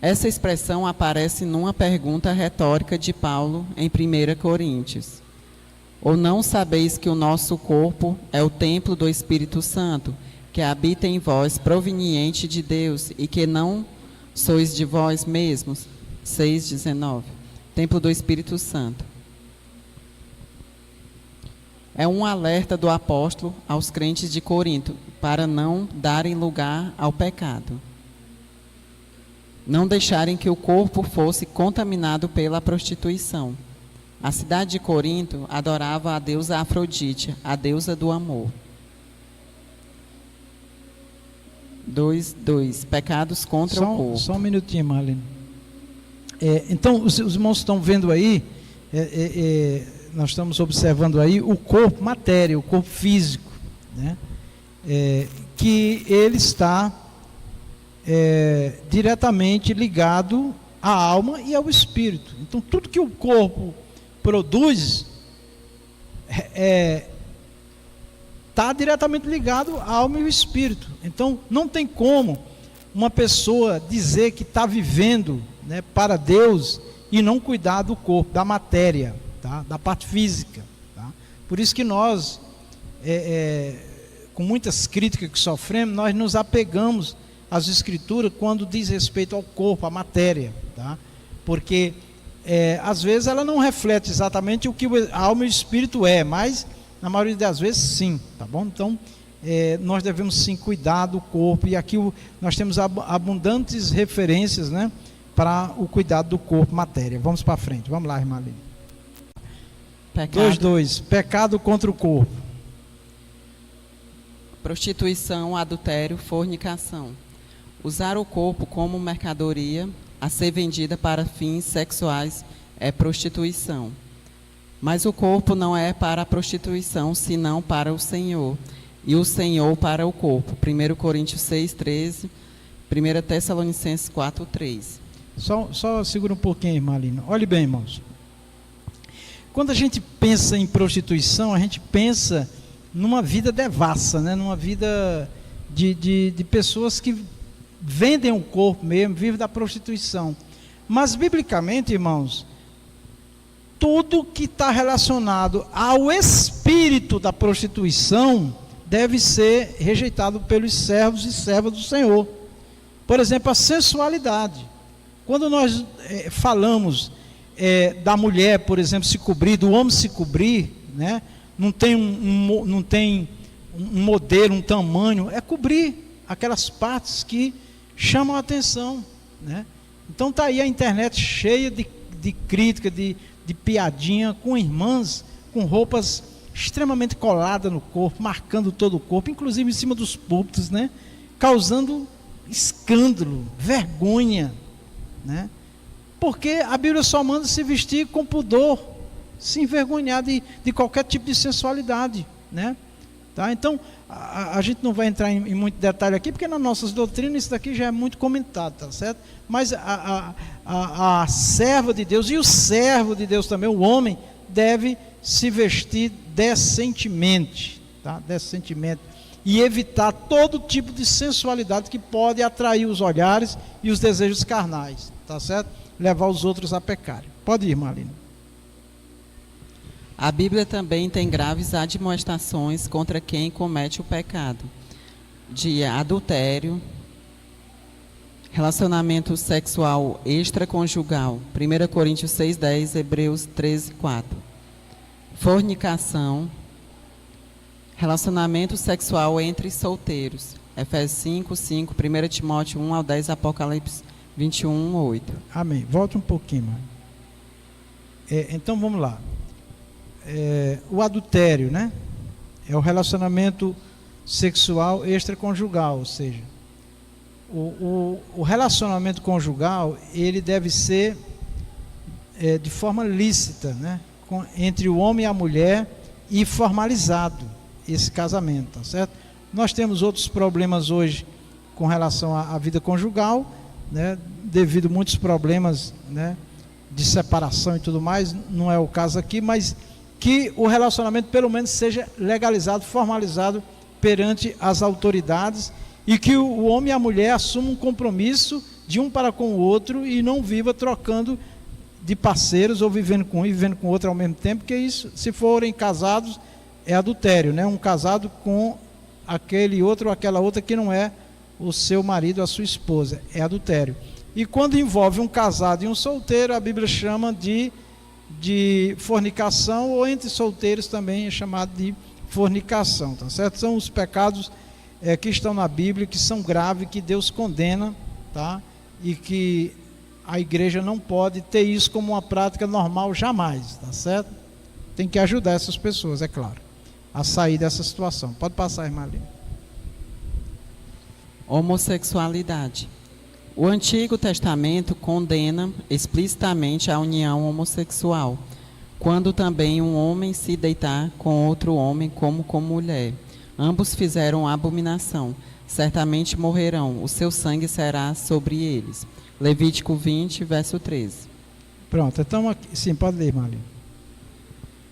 Essa expressão aparece numa pergunta retórica de Paulo em 1 Coríntios. Ou não sabeis que o nosso corpo é o templo do Espírito Santo, que habita em vós, proveniente de Deus, e que não sois de vós mesmos? 6:19. Templo do Espírito Santo. É um alerta do apóstolo aos crentes de Corinto, para não darem lugar ao pecado. Não deixarem que o corpo fosse contaminado pela prostituição. A cidade de Corinto adorava a deusa Afrodite, a deusa do amor. 2:2. Pecados contra o corpo. Só um minutinho, Marlene. Então, os irmãos estão vendo aí, nós estamos observando aí o corpo, matéria, o corpo físico, né? Que ele está diretamente ligado à alma e ao espírito. Então, tudo que o corpo produz está diretamente ligado à alma e ao espírito. Então, não tem como uma pessoa dizer que está vivendo, né, para Deus e não cuidar do corpo, da matéria, tá? Da parte física. Tá? Por isso que nós, com muitas críticas que sofremos, nós nos apegamos às Escrituras quando diz respeito ao corpo, à matéria. Tá? Porque às vezes ela não reflete exatamente o que a alma e o espírito mas na maioria das vezes sim, tá bom? Então nós devemos sim cuidar do corpo, e aqui nós temos abundantes referências, né, para o cuidado do corpo, matéria. Vamos para frente, vamos lá, irmã Aline. 2:2, pecado contra o corpo. Prostituição, adultério, fornicação. Usar o corpo como mercadoria a ser vendida para fins sexuais é prostituição. Mas o corpo não é para a prostituição, senão para o Senhor, e o Senhor para o corpo. 1 Coríntios 6:13, 1 Tessalonicenses 4:3. Só segura um pouquinho, irmã Aline. Olhe bem, irmãos. Quando a gente pensa em prostituição, a gente pensa numa vida devassa, né? Numa vida de pessoas que vendem o corpo mesmo, vivem da prostituição. Mas, biblicamente, irmãos, tudo que está relacionado ao espírito da prostituição deve ser rejeitado pelos servos e servas do Senhor. Por exemplo, a sensualidade. Quando nós falamos da mulher, por exemplo, se cobrir, do homem se cobrir, né? Não tem um modelo, um tamanho, é cobrir aquelas partes que chamam a atenção, né? Então está aí a internet cheia de crítica, de piadinha com irmãs com roupas extremamente coladas no corpo, marcando todo o corpo, inclusive em cima dos púlpitos, né? Causando escândalo, vergonha, né? Porque a Bíblia só manda se vestir com pudor, se envergonhar de qualquer tipo de sensualidade, né? Tá? Então, a gente não vai entrar em muito detalhe aqui, porque nas nossas doutrinas isso daqui já é muito comentado, tá certo? Mas a serva de Deus e o servo de Deus também, o homem, deve se vestir decentemente, tá? Decentemente, e evitar todo tipo de sensualidade que pode atrair os olhares e os desejos carnais, tá certo? Levar os outros a pecarem. Pode ir, Marlene. A Bíblia também tem graves admoestações contra quem comete o pecado de adultério, relacionamento sexual extraconjugal, 1 Coríntios 6:10, Hebreus 13:4, fornicação, relacionamento sexual entre solteiros, Efésios 5:5, 1 Timóteo 1-10, Apocalipse 21:8. Amém. Volta um pouquinho, mano. Então vamos lá. O adultério, né? É o relacionamento sexual extraconjugal, ou seja, o relacionamento conjugal, ele deve ser de forma lícita, né? Entre o homem e a mulher, e formalizado esse casamento, tá certo? Nós temos outros problemas hoje com relação à vida conjugal, né? Devido a muitos problemas, né, de separação e tudo mais, não é o caso aqui, mas que o relacionamento pelo menos seja legalizado, formalizado perante as autoridades, e que o homem e a mulher assumam um compromisso de um para com o outro e não viva trocando de parceiros, ou vivendo com um e vivendo com o outro ao mesmo tempo, porque isso, se forem casados, é adultério, né? Um casado com aquele outro ou aquela outra que não é o seu marido, a sua esposa, é adultério. E quando envolve um casado e um solteiro, a Bíblia chama de fornicação, ou entre solteiros também é chamado de fornicação, tá certo? São os pecados que estão na Bíblia, que são graves, que Deus condena, tá? E que a igreja não pode ter isso como uma prática normal jamais, tá certo? Tem que ajudar essas pessoas, é claro, a sair dessa situação. Pode passar, irmã Aline. Homossexualidade. O Antigo Testamento condena explicitamente a união homossexual, quando também um homem se deitar com outro homem como com mulher. Ambos fizeram abominação, certamente morrerão, o seu sangue será sobre eles. Levítico 20, verso 13. Pronto, então, aqui, sim, pode ler, Marlene.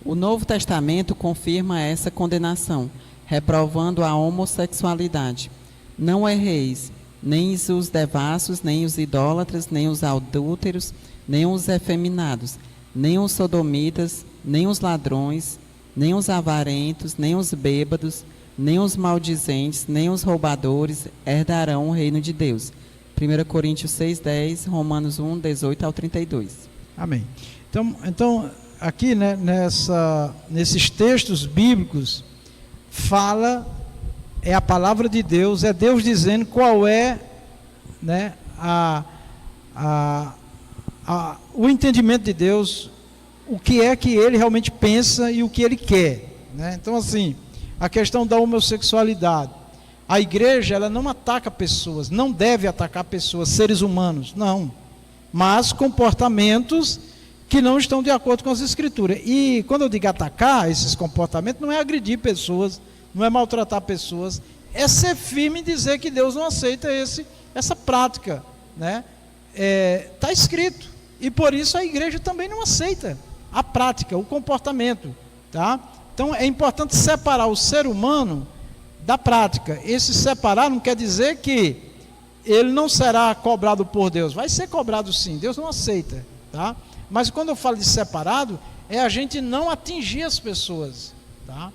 O Novo Testamento confirma essa condenação, reprovando a homossexualidade. Não erreis, nem os devassos, nem os idólatras, nem os adúlteros, nem os efeminados, nem os sodomitas, nem os ladrões, nem os avarentos, nem os bêbados, nem os maldizentes, nem os roubadores herdarão o reino de Deus. 1 Coríntios 6:10, Romanos 1:18-32. Amém. Então aqui, né, nesses textos bíblicos, é a palavra de Deus, é Deus dizendo qual é, né, o entendimento de Deus, o que é que ele realmente pensa e o que ele quer, né? Então, assim, a questão da homossexualidade, a igreja, ela não ataca pessoas, não deve atacar pessoas, seres humanos, não, mas comportamentos que não estão de acordo com as escrituras. E quando eu digo atacar esses comportamentos, não é agredir pessoas, não é maltratar pessoas, é ser firme em dizer que Deus não aceita essa prática, né? Está escrito, e por isso a igreja também não aceita a prática, o comportamento, tá? Então é importante separar o ser humano da prática. Esse separar não quer dizer que ele não será cobrado por Deus, vai ser cobrado sim, Deus não aceita, tá? Mas quando eu falo de separado, é a gente não atingir as pessoas, tá?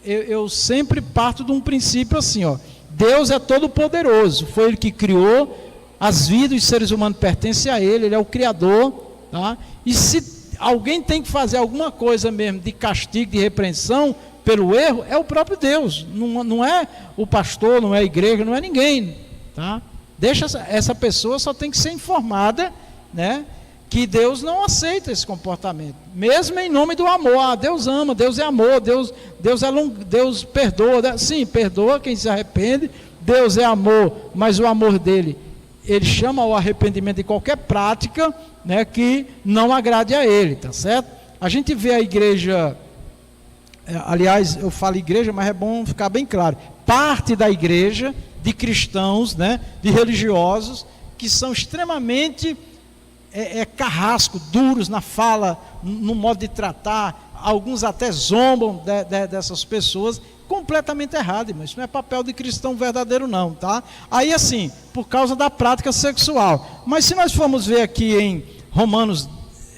Eu sempre parto de um princípio assim, ó, Deus é todo poderoso, foi Ele que criou as vidas, os seres humanos pertencem a Ele, Ele é o Criador, tá? E se alguém tem que fazer alguma coisa mesmo de castigo, de repreensão pelo erro, é o próprio Deus, não é o pastor, não é a igreja, não é ninguém, tá? Deixa essa pessoa, só tem que ser informada, né, que Deus não aceita esse comportamento, mesmo em nome do amor. Deus ama, Deus é amor, Deus perdoa, sim, perdoa quem se arrepende, Deus é amor, mas o amor dele, ele chama ao arrependimento de qualquer prática, né, que não agrade a ele, tá certo? a gente vê a igreja, aliás, eu falo igreja, mas é bom ficar bem claro, parte da igreja, de cristãos, né, de religiosos, que são extremamente carrasco, duros na fala, no modo de tratar, alguns até zombam dessas pessoas, completamente errado, mas isso não é papel de cristão verdadeiro não, tá? Aí assim, por causa da prática sexual, mas se nós formos ver aqui em Romanos,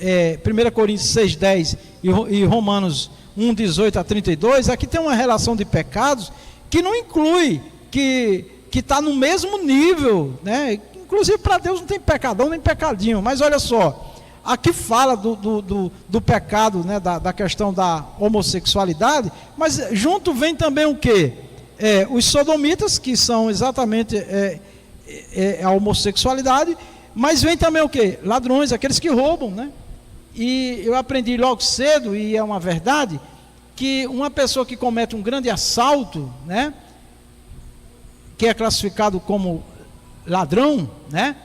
1 Coríntios 6:10 e Romanos 1:18 a 32, aqui tem uma relação de pecados que não inclui, que está no mesmo nível, né? Inclusive para Deus não tem pecadão nem pecadinho, mas olha só, aqui fala do pecado, né? da questão da homossexualidade, mas junto vem também o quê? Os sodomitas, que são exatamente a homossexualidade, mas vem também o quê? Ladrões, aqueles que roubam, né? E eu aprendi logo cedo, e é uma verdade, que uma pessoa que comete um grande assalto, né? Que é classificado como ladrão, né?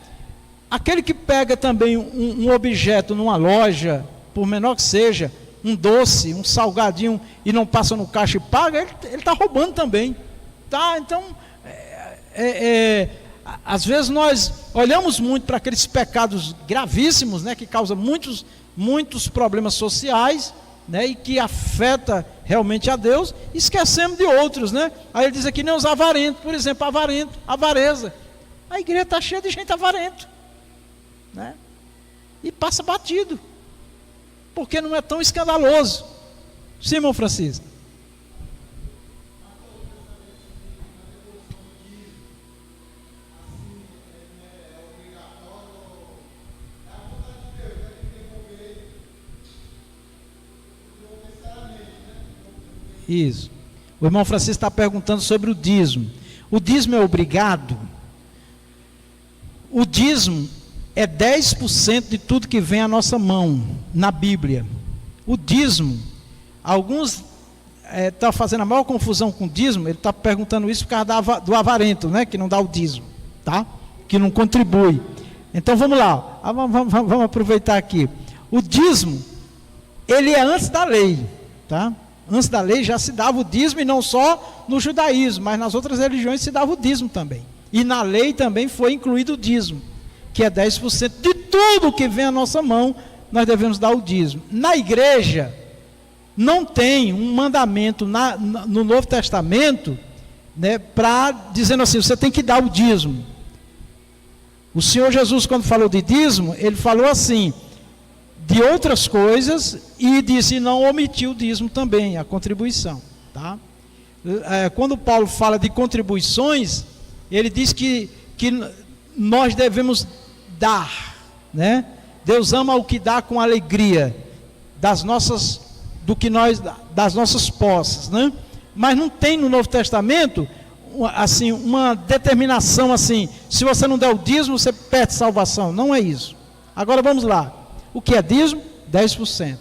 Aquele que pega também um objeto numa loja, por menor que seja, um doce, um salgadinho, e não passa no caixa e paga, ele está roubando também, tá? Então, às vezes nós olhamos muito para aqueles pecados gravíssimos, né? Que causam muitos problemas sociais, né, e que afeta realmente a Deus, esquecemos de outros, né? Aí ele diz aqui, nem os avarentos, por exemplo, avareza. A igreja está cheia de gente avarento, né? E passa batido, porque não é tão escandaloso. Sim, irmão Francisco. Isso. O irmão Francisco está perguntando sobre o dízimo. O dízimo é obrigado? O dízimo é 10% de tudo que vem à nossa mão, na Bíblia. O dízimo, alguns estão fazendo a maior confusão com o dízimo, ele está perguntando isso por causa do avarento, né, que não dá o dízimo, tá? Que não contribui. Então vamos lá, vamos aproveitar aqui. O dízimo, ele é antes da lei, tá? Antes da lei já se dava o dízimo, e não só no judaísmo, mas nas outras religiões se dava o dízimo também. E na lei também foi incluído o dízimo, que é 10% de tudo que vem à nossa mão, nós devemos dar o dízimo. Na igreja, não tem um mandamento no Novo Testamento, né, dizendo assim, você tem que dar o dízimo. O Senhor Jesus, quando falou de dízimo, ele falou assim, de outras coisas, e disse, não omitiu o dízimo também, a contribuição, tá? Quando Paulo fala de contribuições, ele diz que nós devemos dar, né? Deus ama o que dá com alegria, das nossas posses, né? Mas não tem no Novo Testamento assim, uma determinação assim, se você não der o dízimo, você perde salvação. Não é isso. Agora vamos lá. O que é dízimo? 10%.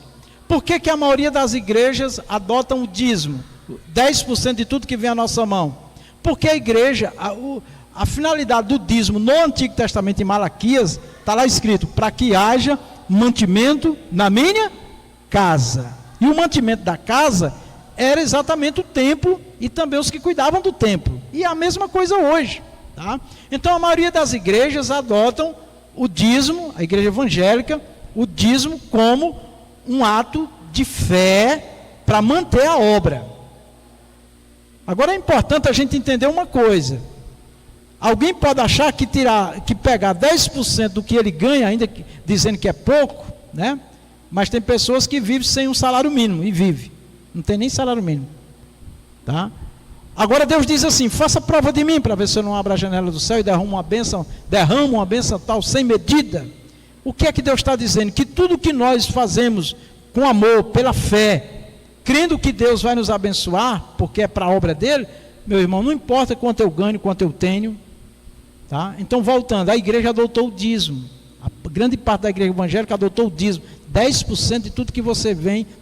Por que a maioria das igrejas adotam o dízimo? 10% de tudo que vem à nossa mão. Porque a igreja, a finalidade do dízimo no Antigo Testamento, em Malaquias, está lá escrito, para que haja mantimento na minha casa. E o mantimento da casa era exatamente o templo e também os que cuidavam do templo. E é a mesma coisa hoje, tá? Então a maioria das igrejas adotam o dízimo, a igreja evangélica, o dízimo como um ato de fé para manter a obra. Agora é importante a gente entender uma coisa. Alguém pode achar que pegar 10% do que ele ganha, ainda dizendo que é pouco, né? Mas tem pessoas que vivem sem um salário mínimo, e vive. Não tem nem salário mínimo, tá? Agora Deus diz assim, faça prova de mim, para ver se eu não abro a janela do céu e derramo uma bênção tal, sem medida. O que é que Deus está dizendo? Que tudo que nós fazemos com amor, pela fé, crendo que Deus vai nos abençoar, porque é para a obra dele, meu irmão, não importa quanto eu ganho, quanto eu tenho, tá? Então voltando, a igreja adotou o dízimo, a grande parte da igreja evangélica adotou o dízimo, 10% de tudo que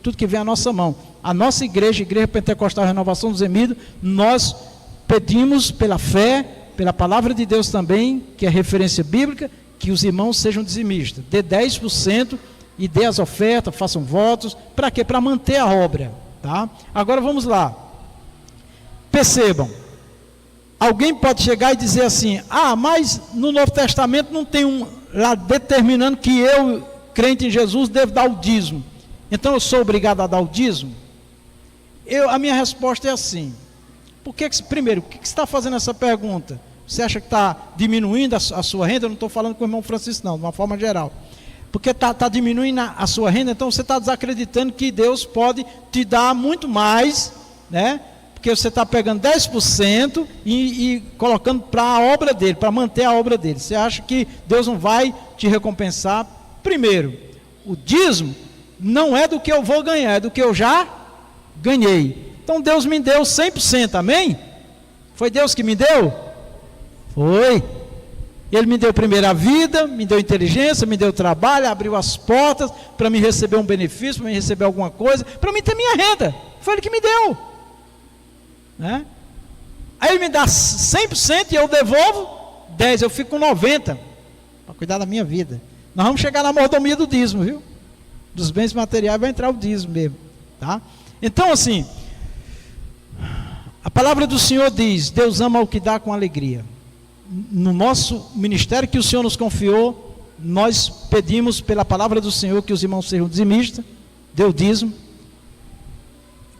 tudo que vem à nossa mão. A nossa igreja, Igreja Pentecostal Renovação dos Remidos, nós pedimos pela fé, pela palavra de Deus também, que é referência bíblica, que os irmãos sejam dizimistas, dê 10% e dê as ofertas, façam votos. Para quê? Para manter a obra. Tá? Agora vamos lá. Percebam. Alguém pode chegar e dizer assim: ah, mas no Novo Testamento não tem lá determinando que eu, crente em Jesus, devo dar o dízimo. Então eu sou obrigado a dar o dízimo? A minha resposta é assim. Primeiro, por que você está fazendo essa pergunta? Você acha que está diminuindo a sua renda? Eu não estou falando com o irmão Francisco, não, de uma forma geral. Porque está diminuindo a sua renda, então você está desacreditando que Deus pode te dar muito mais, né? Porque você está pegando 10% e colocando para a obra dele, para manter a obra dele. Você acha que Deus não vai te recompensar? Primeiro, o dízimo não é do que eu vou ganhar, é do que eu já ganhei. Então Deus me deu 100%, amém? Foi Deus que me deu? Foi. Ele me deu primeiro a vida, me deu inteligência, me deu trabalho, abriu as portas para me receber um benefício, para me receber alguma coisa, para mim ter minha renda. Foi Ele que me deu. Né? Aí Ele me dá 100% e eu devolvo 10%, eu fico com 90% para cuidar da minha vida. Nós vamos chegar na mordomia do dízimo, viu? Dos bens materiais vai entrar o dízimo mesmo. Tá? Então assim, a palavra do Senhor diz: Deus ama o que dá com alegria. No nosso ministério que o Senhor nos confiou, nós pedimos pela palavra do Senhor que os irmãos sejam dizimistas, dê o dízimo,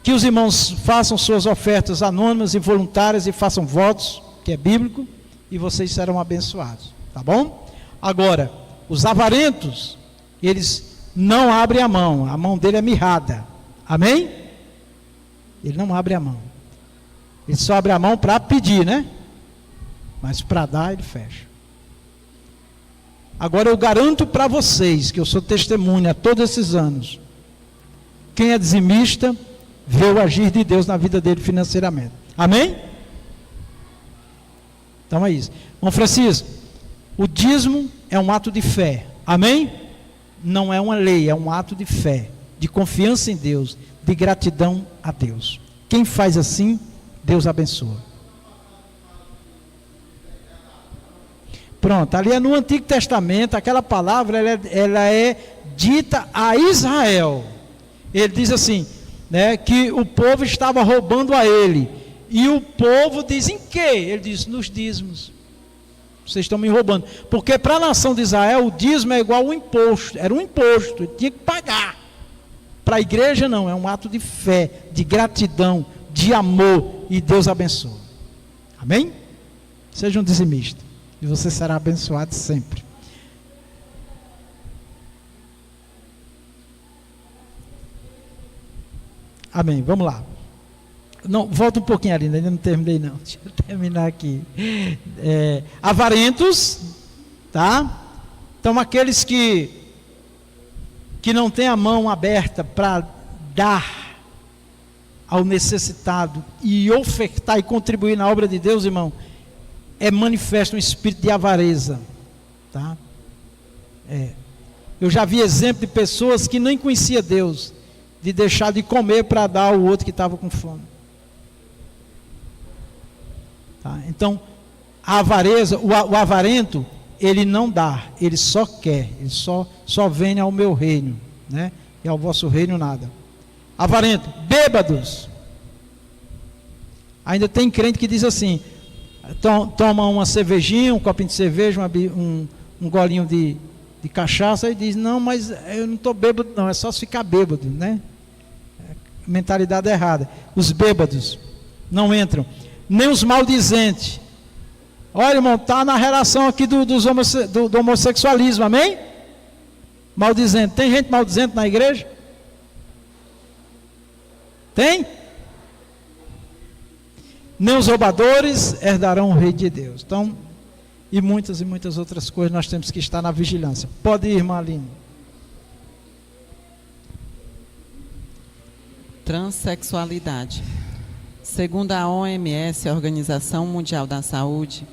que os irmãos façam suas ofertas anônimas e voluntárias e façam votos, que é bíblico, e vocês serão abençoados, tá bom? Agora, os avarentos, eles não abrem a mão dele é mirrada, amém? Ele não abre a mão, ele só abre a mão para pedir, né? Mas para dar ele fecha. Agora eu garanto para vocês, que eu sou testemunha todos esses anos, quem é dizimista, vê o agir de Deus na vida dele financeiramente, amém? Então é isso. Bom, Francisco, o dízimo é um ato de fé, amém? Não é uma lei, é um ato de fé, de confiança em Deus, de gratidão a Deus. Quem faz assim, Deus abençoa. Pronto, ali é no Antigo Testamento, aquela palavra ela é dita a Israel. Ele diz assim, né, que o povo estava roubando a ele. E o povo diz em quê? Ele diz, nos dízimos. Vocês estão me roubando. Porque para a nação de Israel, o dízimo é igual ao imposto. Era um imposto, ele tinha que pagar. Para a igreja não, é um ato de fé, de gratidão, de amor. E Deus abençoa. Amém? Seja um dizimista. E você será abençoado sempre. Amém, vamos lá. Não, volta um pouquinho ali, ainda não terminei não. Deixa eu terminar aqui. Avarentos, tá? Então aqueles que não têm a mão aberta para dar ao necessitado e ofertar e contribuir na obra de Deus, irmão, manifesta um espírito de avareza, tá? Eu já vi exemplo de pessoas que nem conheciam Deus, de deixar de comer para dar ao outro que estava com fome, tá? Então, a avareza, o avarento, ele não dá, ele só quer, ele só vem ao meu reino, né? E ao vosso reino nada. Avarento, bêbados. Ainda tem crente que diz assim, toma uma cervejinha, um copinho de cerveja, um golinho de cachaça e diz, não, mas eu não estou bêbado não, é só se ficar bêbado, né? Mentalidade errada. Os bêbados não entram, nem os maldizentes. Olha, irmão, está na relação aqui do homossexualismo, amém? Maldizente, tem gente maldizente na igreja? Tem? Nem os roubadores herdarão o reino de Deus. Então, e muitas outras coisas, nós temos que estar na vigilância. Pode ir, irmã Aline. Transsexualidade. Segundo a OMS, a Organização Mundial da Saúde,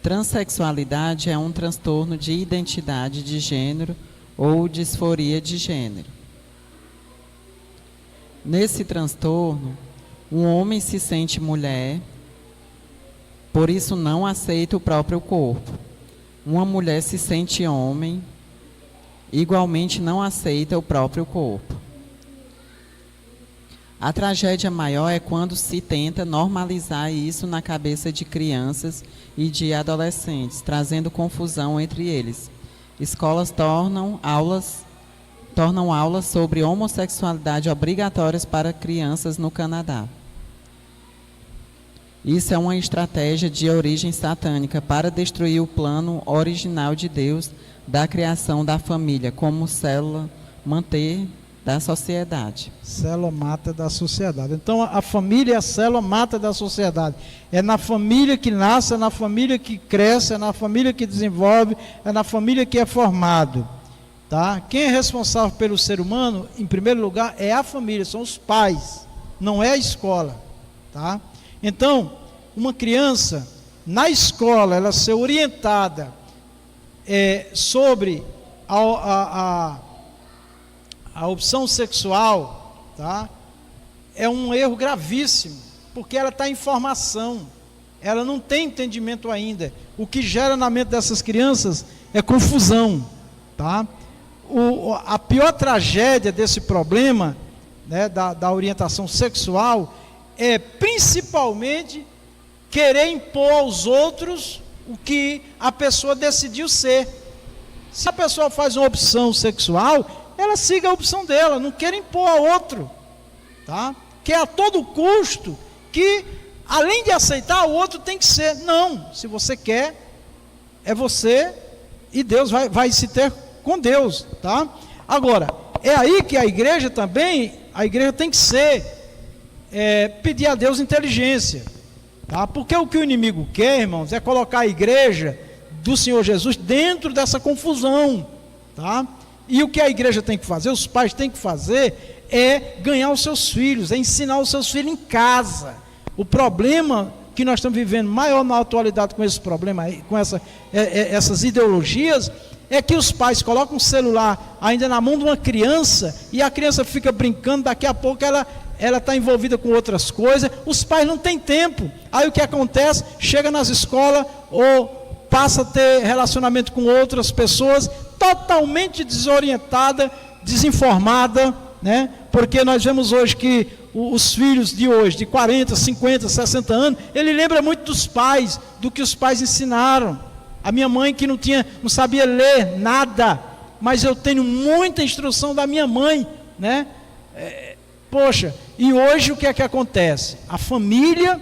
transsexualidade é um transtorno de identidade de gênero ou disforia de gênero. Nesse transtorno, um homem se sente mulher, por isso não aceita o próprio corpo. Uma mulher se sente homem igualmente não aceita o próprio corpo. A tragédia maior é quando se tenta normalizar isso na cabeça de crianças e de adolescentes, trazendo confusão entre eles. Escolas tornam aulas sobre homossexualidade obrigatórias para crianças no Canadá. Isso é uma estratégia de origem satânica para destruir o plano original de Deus da criação da família como célula manter da sociedade. Célula mata da sociedade. Então a família é a célula mata da sociedade. É na família que nasce, é na família que cresce, é na família que desenvolve, é na família que é formado. Tá? Quem é responsável pelo ser humano, em primeiro lugar, é a família, são os pais, não é a escola. Tá? Então, uma criança, na escola, ela ser orientada sobre a opção sexual, tá? É um erro gravíssimo, porque ela está em formação, ela não tem entendimento ainda. O que gera na mente dessas crianças é confusão, tá? A pior tragédia desse problema, né, da orientação sexual, é principalmente querer impor aos outros o que a pessoa decidiu ser. Se a pessoa faz uma opção sexual, ela siga a opção dela, não quer impor a outro, tá? Que a todo custo, que além de aceitar, o outro tem que ser. Não, se você quer, é você e Deus vai se ter com Deus, tá? Agora, é aí que a igreja tem que ser, pedir a Deus inteligência, tá? Porque o que o inimigo quer, irmãos, é colocar a igreja do Senhor Jesus dentro dessa confusão, tá? E o que a igreja tem que fazer, os pais têm que fazer, é ganhar os seus filhos, é ensinar os seus filhos em casa. O problema que nós estamos vivendo maior na atualidade com esse problema, com essas ideologias, é que os pais colocam um celular ainda na mão de uma criança, e a criança fica brincando, daqui a pouco ela está envolvida com outras coisas, os pais não têm tempo. Aí o que acontece? Chega nas escolas, ou passa a ter relacionamento com outras pessoas, totalmente desorientada, desinformada, né? Porque nós vemos hoje que os filhos de hoje, de 40, 50, 60 anos, ele lembra muito dos pais, do que os pais ensinaram. A minha mãe que não sabia ler nada, mas eu tenho muita instrução da minha mãe, né? Poxa, e hoje o que é que acontece? A família,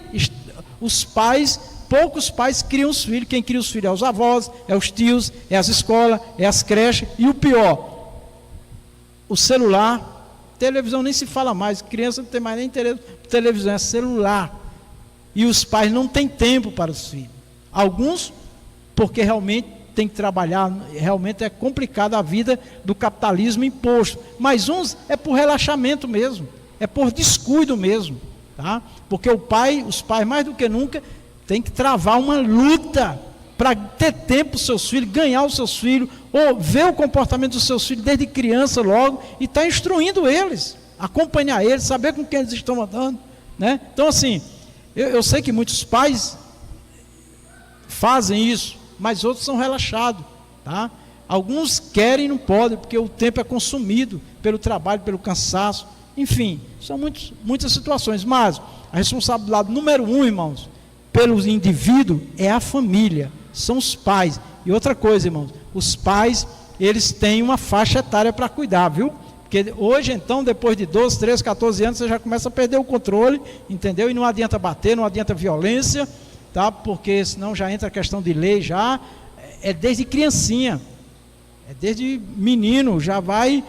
os pais, poucos pais criam os filhos. Quem cria os filhos é os avós, é os tios, é as escolas, é as creches, e o pior, o celular. Televisão nem se fala mais, criança não tem mais nem televisão, é celular. E os pais não têm tempo para os filhos. Alguns, porque realmente tem que trabalhar, realmente é complicada a vida do capitalismo imposto. Mas uns é por relaxamento mesmo, é por descuido mesmo, tá? Porque os pais mais do que nunca têm que travar uma luta para ter tempo para os seus filhos, ganhar os seus filhos, ou ver o comportamento dos seus filhos desde criança logo, e estar instruindo eles, acompanhar eles, saber com quem eles estão andando, né? Então assim, eu sei que muitos pais fazem isso, mas outros são relaxados, tá? Alguns querem e não podem, porque o tempo é consumido pelo trabalho, pelo cansaço, enfim, são muitas situações. Mas a responsabilidade número 1, irmãos, pelo indivíduo é a família, são os pais. E outra coisa, irmãos, os pais, eles têm uma faixa etária para cuidar, viu? Porque hoje, então, depois de 12, 13, 14 anos, você já começa a perder o controle, entendeu? E não adianta bater, não adianta violência, tá? Porque senão já entra a questão de lei, já é desde criancinha, é desde menino, já vai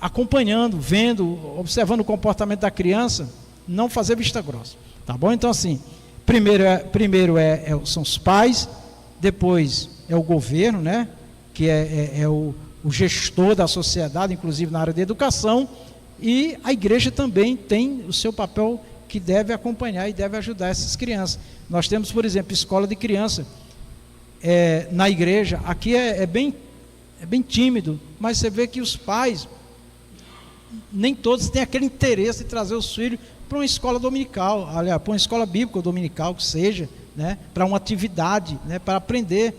acompanhando, vendo, observando o comportamento da criança, não fazer vista grossa, tá bom? Então assim, primeiro são os pais, depois é o governo, né? Que é o gestor da sociedade, inclusive na área da educação, e a igreja também tem o seu papel, que deve acompanhar e deve ajudar essas crianças. Nós temos, por exemplo, escola de criança na igreja. Aqui é bem tímido, mas você vê que os pais, nem todos têm aquele interesse de trazer os filhos para uma escola dominical, aliás, para uma escola bíblica dominical, que seja, né, para uma atividade, né, para aprender.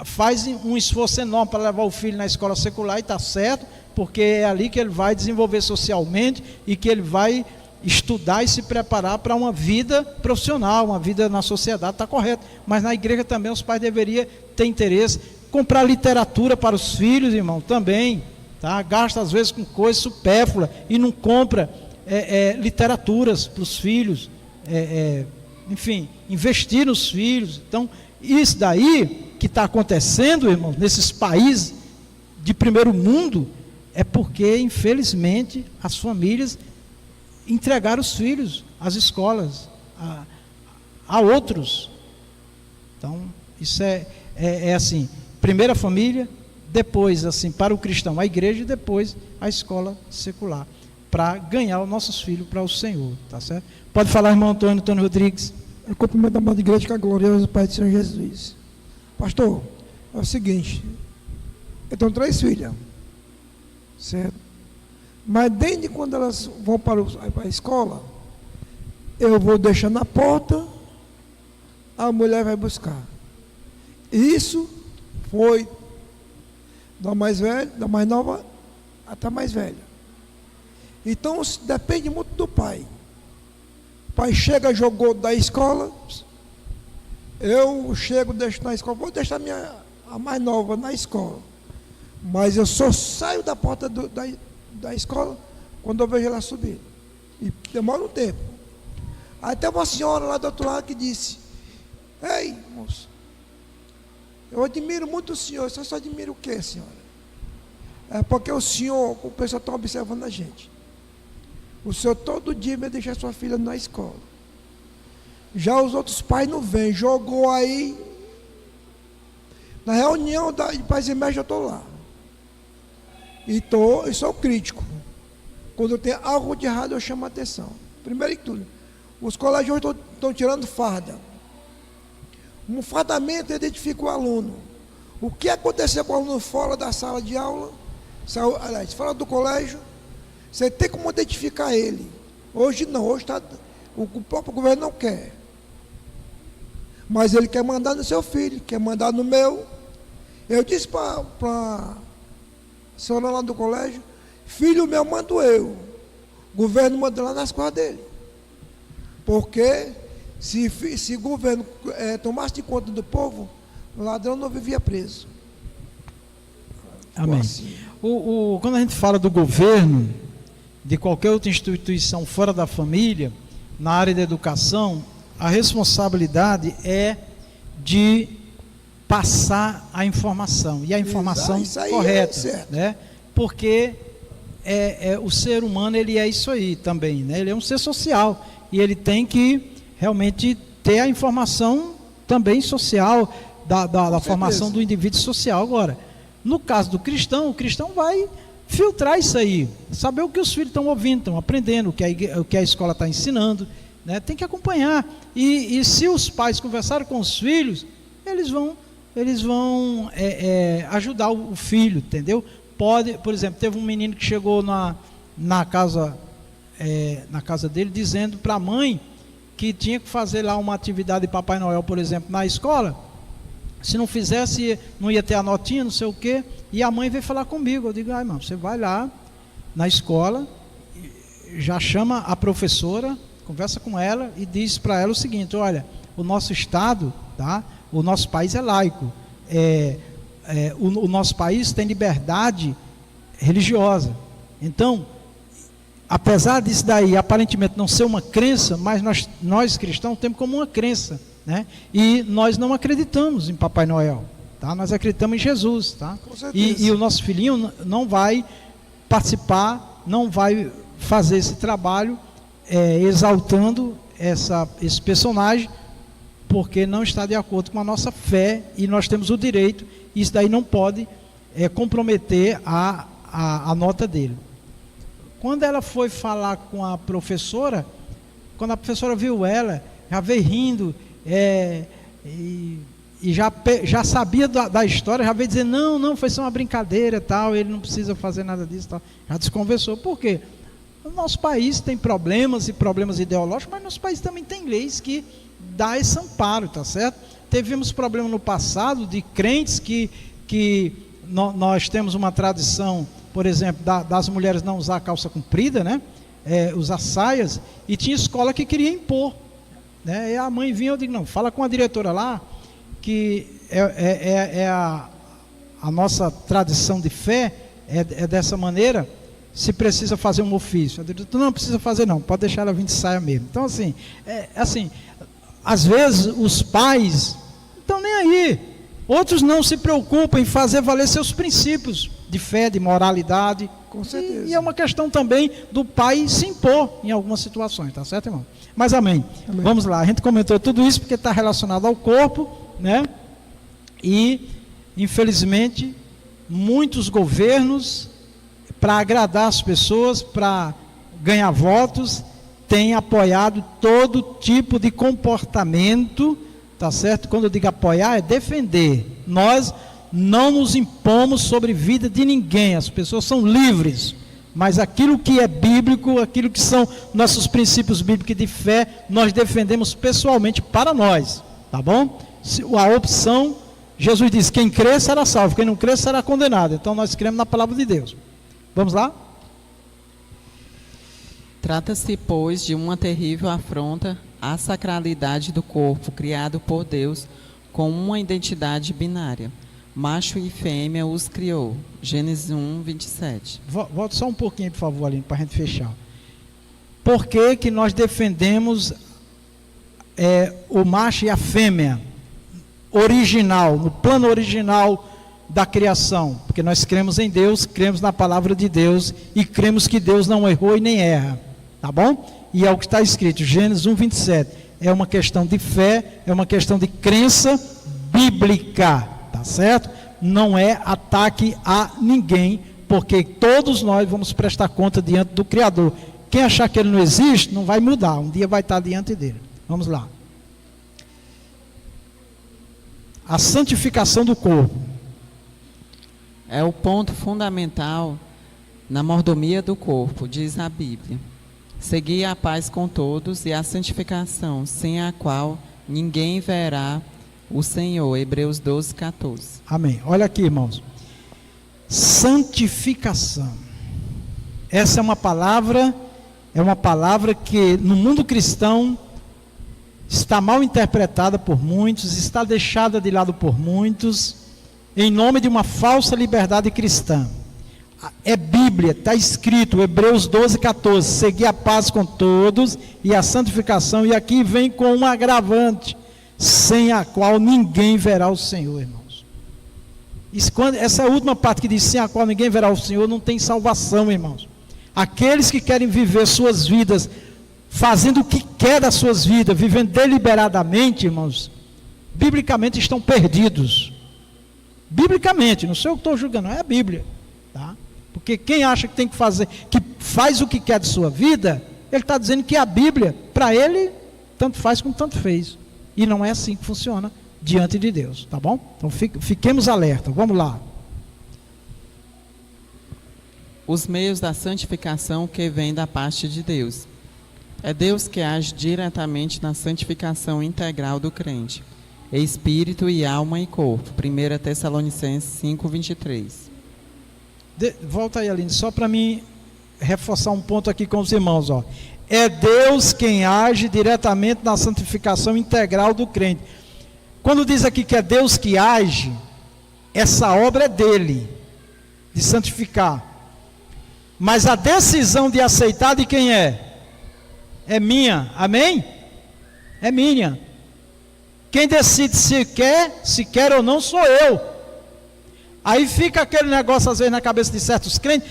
faz um esforço enorme para levar o filho na escola secular, e está certo, porque é ali que ele vai desenvolver socialmente e que ele vai estudar e se preparar para uma vida profissional, uma vida na sociedade, está correto. Mas na igreja também os pais deveriam ter interesse, comprar literatura para os filhos, irmão, também, tá? Gasta às vezes com coisas supérfluas e não compra literaturas para os filhos, enfim, investir nos filhos. Então, isso daí que está acontecendo, irmão, nesses países de primeiro mundo, é porque, infelizmente, as famílias entregaram os filhos às escolas, a outros. Então, isso é assim, primeiro a família, depois, assim, para o cristão, a igreja, e depois a escola secular, para ganhar os nossos filhos para o Senhor, tá certo? Pode falar, irmão Antônio Rodrigues. Eu cumprimento a amada igreja com a gloriosa Pai do Senhor Jesus. Pastor, é o seguinte, eu tenho 3 filhas, certo? Mas desde quando elas vão para a escola, eu vou deixar na porta, a mulher vai buscar. Isso foi da mais velha, da mais nova até a mais velha. Então depende muito do pai. O pai chega, jogou da escola, eu chego, deixo na escola, vou deixar a mais nova na escola, mas eu só saio da porta da escola quando eu vejo ela subir, e demora um tempo. Aí tem uma senhora lá do outro lado que disse: ei, moço, eu admiro muito o senhor. Você só admira o quê, senhora? É porque o pessoal está observando a gente. O senhor todo dia vai deixar sua filha na escola. Já os outros pais não vêm. Jogou aí. Na reunião de pais e mestres eu estou lá. E sou crítico. Quando tem algo de errado eu chamo a atenção. Primeiro de tudo, os colégios estão tirando farda. Um fardamento identifica o aluno. O que aconteceu com o aluno fora da sala de aula, fora do colégio, você tem como identificar ele. Hoje não, hoje o próprio governo não quer. Mas ele quer mandar no seu filho, quer mandar no meu. Eu disse para a senhora lá do colégio: filho meu, mando eu. O governo manda lá nas coisas dele. Porque se o governo tomasse de conta do povo, o ladrão não vivia preso. Amém. Assim. Quando a gente fala do governo, de qualquer outra instituição fora da família, na área da educação, a responsabilidade é de passar a informação, e a informação correta, né? Porque o ser humano, ele é isso aí também, né? Ele é um ser social, e ele tem que realmente ter a informação também social, da formação do indivíduo social. Agora, no caso do cristão, o cristão vai filtrar isso aí, saber o que os filhos estão ouvindo, estão aprendendo, o que a escola está ensinando, né? Tem que acompanhar. E se os pais conversarem com os filhos, eles vão ajudar o filho, entendeu? Por exemplo, teve um menino que chegou na casa dele, dizendo para a mãe que tinha que fazer lá uma atividade de Papai Noel, por exemplo, na escola. Se não fizesse, não ia ter a notinha, não sei o quê. E a mãe veio falar comigo. Eu digo: irmão, você vai lá na escola, já chama a professora, conversa com ela e diz para ela o seguinte: olha, o nosso estado, tá? O nosso país é laico. O nosso país tem liberdade religiosa. Então, apesar disso daí aparentemente não ser uma crença, mas nós cristãos temos como uma crença, né? E nós não acreditamos em Papai Noel, tá? Nós acreditamos em Jesus, tá? E o nosso filhinho não vai participar, não vai fazer esse trabalho exaltando esse personagem, porque não está de acordo com a nossa fé, e nós temos o direito. Isso daí não pode comprometer a nota dele. Quando ela foi falar com a professora, quando a professora viu ela, já veio rindo, e já sabia da história, já veio dizer: não, foi só uma brincadeira, tal, ele não precisa fazer nada disso, tal. Já desconversou. Por quê? O nosso país tem problemas ideológicos, mas nosso país também tem leis que dá esse amparo, tá certo? tivemos problema no passado de crentes que nós temos uma tradição, por exemplo, das mulheres não usar calça comprida, né? Usar saias, e tinha escola que queria impor, né? E a mãe vinha, eu digo, não, fala com a diretora lá, que a nossa tradição de fé é dessa maneira. Se precisa fazer um ofício, a diretora não precisa fazer não, pode deixar ela vir de saia mesmo. Então assim, às vezes os pais não estão nem aí, outros não se preocupam em fazer valer seus princípios de fé, de moralidade. Com certeza. E é uma questão também do pai se impor em algumas situações, tá certo, irmão? Mas amém. Vamos lá, a gente comentou tudo isso porque está relacionado ao corpo, né? E infelizmente muitos governos, para agradar as pessoas, para ganhar votos, têm apoiado todo tipo de comportamento, tá certo? Quando eu digo apoiar, é defender. Nós não nos impomos sobre a vida de ninguém, as pessoas são livres, mas aquilo que é bíblico, aquilo que são nossos princípios bíblicos de fé, nós defendemos pessoalmente para nós, tá bom? A opção, Jesus diz, quem crê será salvo, quem não crê será condenado. Então nós cremos na palavra de Deus. Vamos lá? Trata-se, pois, de uma terrível afronta à sacralidade do corpo, criado por Deus com uma identidade binária. Macho e fêmea os criou. Gênesis 1, 27. Volta só um pouquinho, por favor, Aline, para a gente fechar. Por que nós defendemos o macho e a fêmea original, no plano original da criação? Porque nós cremos em Deus, cremos na palavra de Deus e cremos que Deus não errou e nem erra, tá bom? E é o que está escrito, Gênesis 1, 27. É uma questão de fé, é uma questão de crença bíblica, tá certo? Não é ataque a ninguém, porque todos nós vamos prestar conta diante do Criador. Quem achar que ele não existe, não vai mudar, um dia vai estar diante dele. Vamos lá. A santificação do corpo é o ponto fundamental na mordomia do corpo, diz a Bíblia. Segui a paz com todos e a santificação, sem a qual ninguém verá o Senhor. Hebreus 12, 14. Amém. Olha aqui, irmãos. Santificação. Essa é uma palavra que no mundo cristão está mal interpretada por muitos, está deixada de lado por muitos, em nome de uma falsa liberdade cristã. É Bíblia, está escrito, Hebreus 12, 14, seguir a paz com todos e a santificação, e aqui vem com um agravante, sem a qual ninguém verá o Senhor, irmãos. Essa última parte que diz, sem a qual ninguém verá o Senhor, não tem salvação, irmãos. Aqueles que querem viver suas vidas, fazendo o que quer das suas vidas, vivendo deliberadamente, irmãos, biblicamente estão perdidos. Biblicamente, não sei o que estou julgando, é a Bíblia, tá? Porque quem acha que tem que fazer, que faz o que quer de sua vida, ele está dizendo que a Bíblia, para ele, tanto faz como tanto fez. E não é assim que funciona diante de Deus, tá bom? Então fiquemos alerta, vamos lá. Os meios da santificação que vêm da parte de Deus. É Deus que age diretamente na santificação integral do crente, espírito e alma e corpo. 1 Tessalonicenses 5, 23. Volta aí, Aline, só para mim reforçar um ponto aqui com os irmãos, ó. É Deus quem age diretamente na santificação integral do crente. Quando diz aqui que é Deus que age, essa obra é dele, de santificar. Mas a decisão de aceitar de quem é? É minha, amém? É minha. Quem decide se quer ou não sou eu. Aí fica aquele negócio às vezes na cabeça de certos crentes,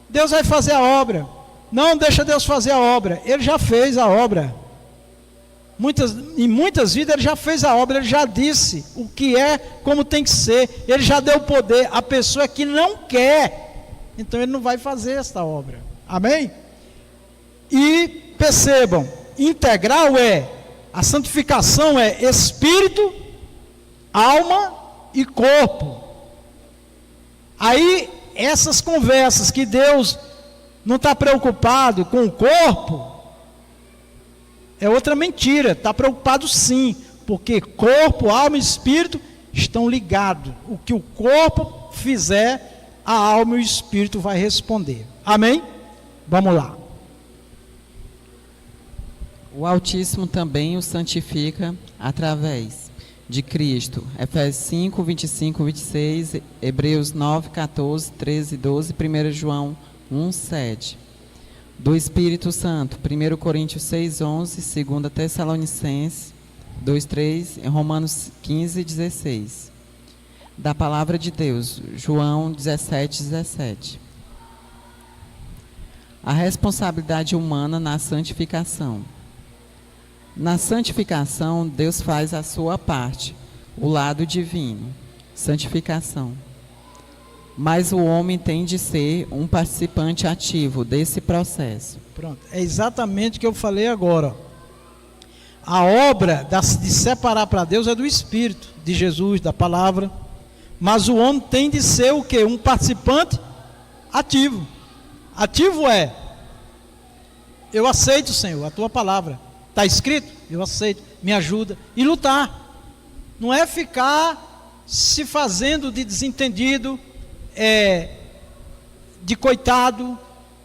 Deus vai fazer a obra. Não, deixa Deus fazer a obra. Ele já fez a obra. Em muitas vidas ele já fez a obra, ele já disse o que é, como tem que ser. Ele já deu poder. A pessoa que não quer, então ele não vai fazer esta obra. Amém? E percebam, integral a santificação é espírito, alma e corpo. Aí essas conversas que Deus não está preocupado com o corpo, é outra mentira. Está preocupado sim, porque corpo, alma e espírito estão ligados. O que o corpo fizer, a alma e o espírito vai responder. Amém? Vamos lá. O Altíssimo também o santifica através de Cristo. Efésios 5, 25, 26, Hebreus 9, 14, 13, 12, 1 João 1, 7. Do Espírito Santo, 1 Coríntios 6, 11, 2 Tessalonicenses 2, 3, Romanos 15, 16. Da Palavra de Deus, João 17, 17. A responsabilidade humana na santificação. Na santificação, Deus faz a sua parte, o lado divino, santificação. Mas o homem tem de ser um participante ativo desse processo. Pronto, é exatamente o que eu falei agora. A obra de separar para Deus é do Espírito, de Jesus, da palavra. Mas o homem tem de ser o quê? Um participante ativo. Ativo é: eu aceito, Senhor, a tua palavra. Está escrito? Eu aceito, me ajuda. E lutar. Não é ficar se fazendo de desentendido, de coitado,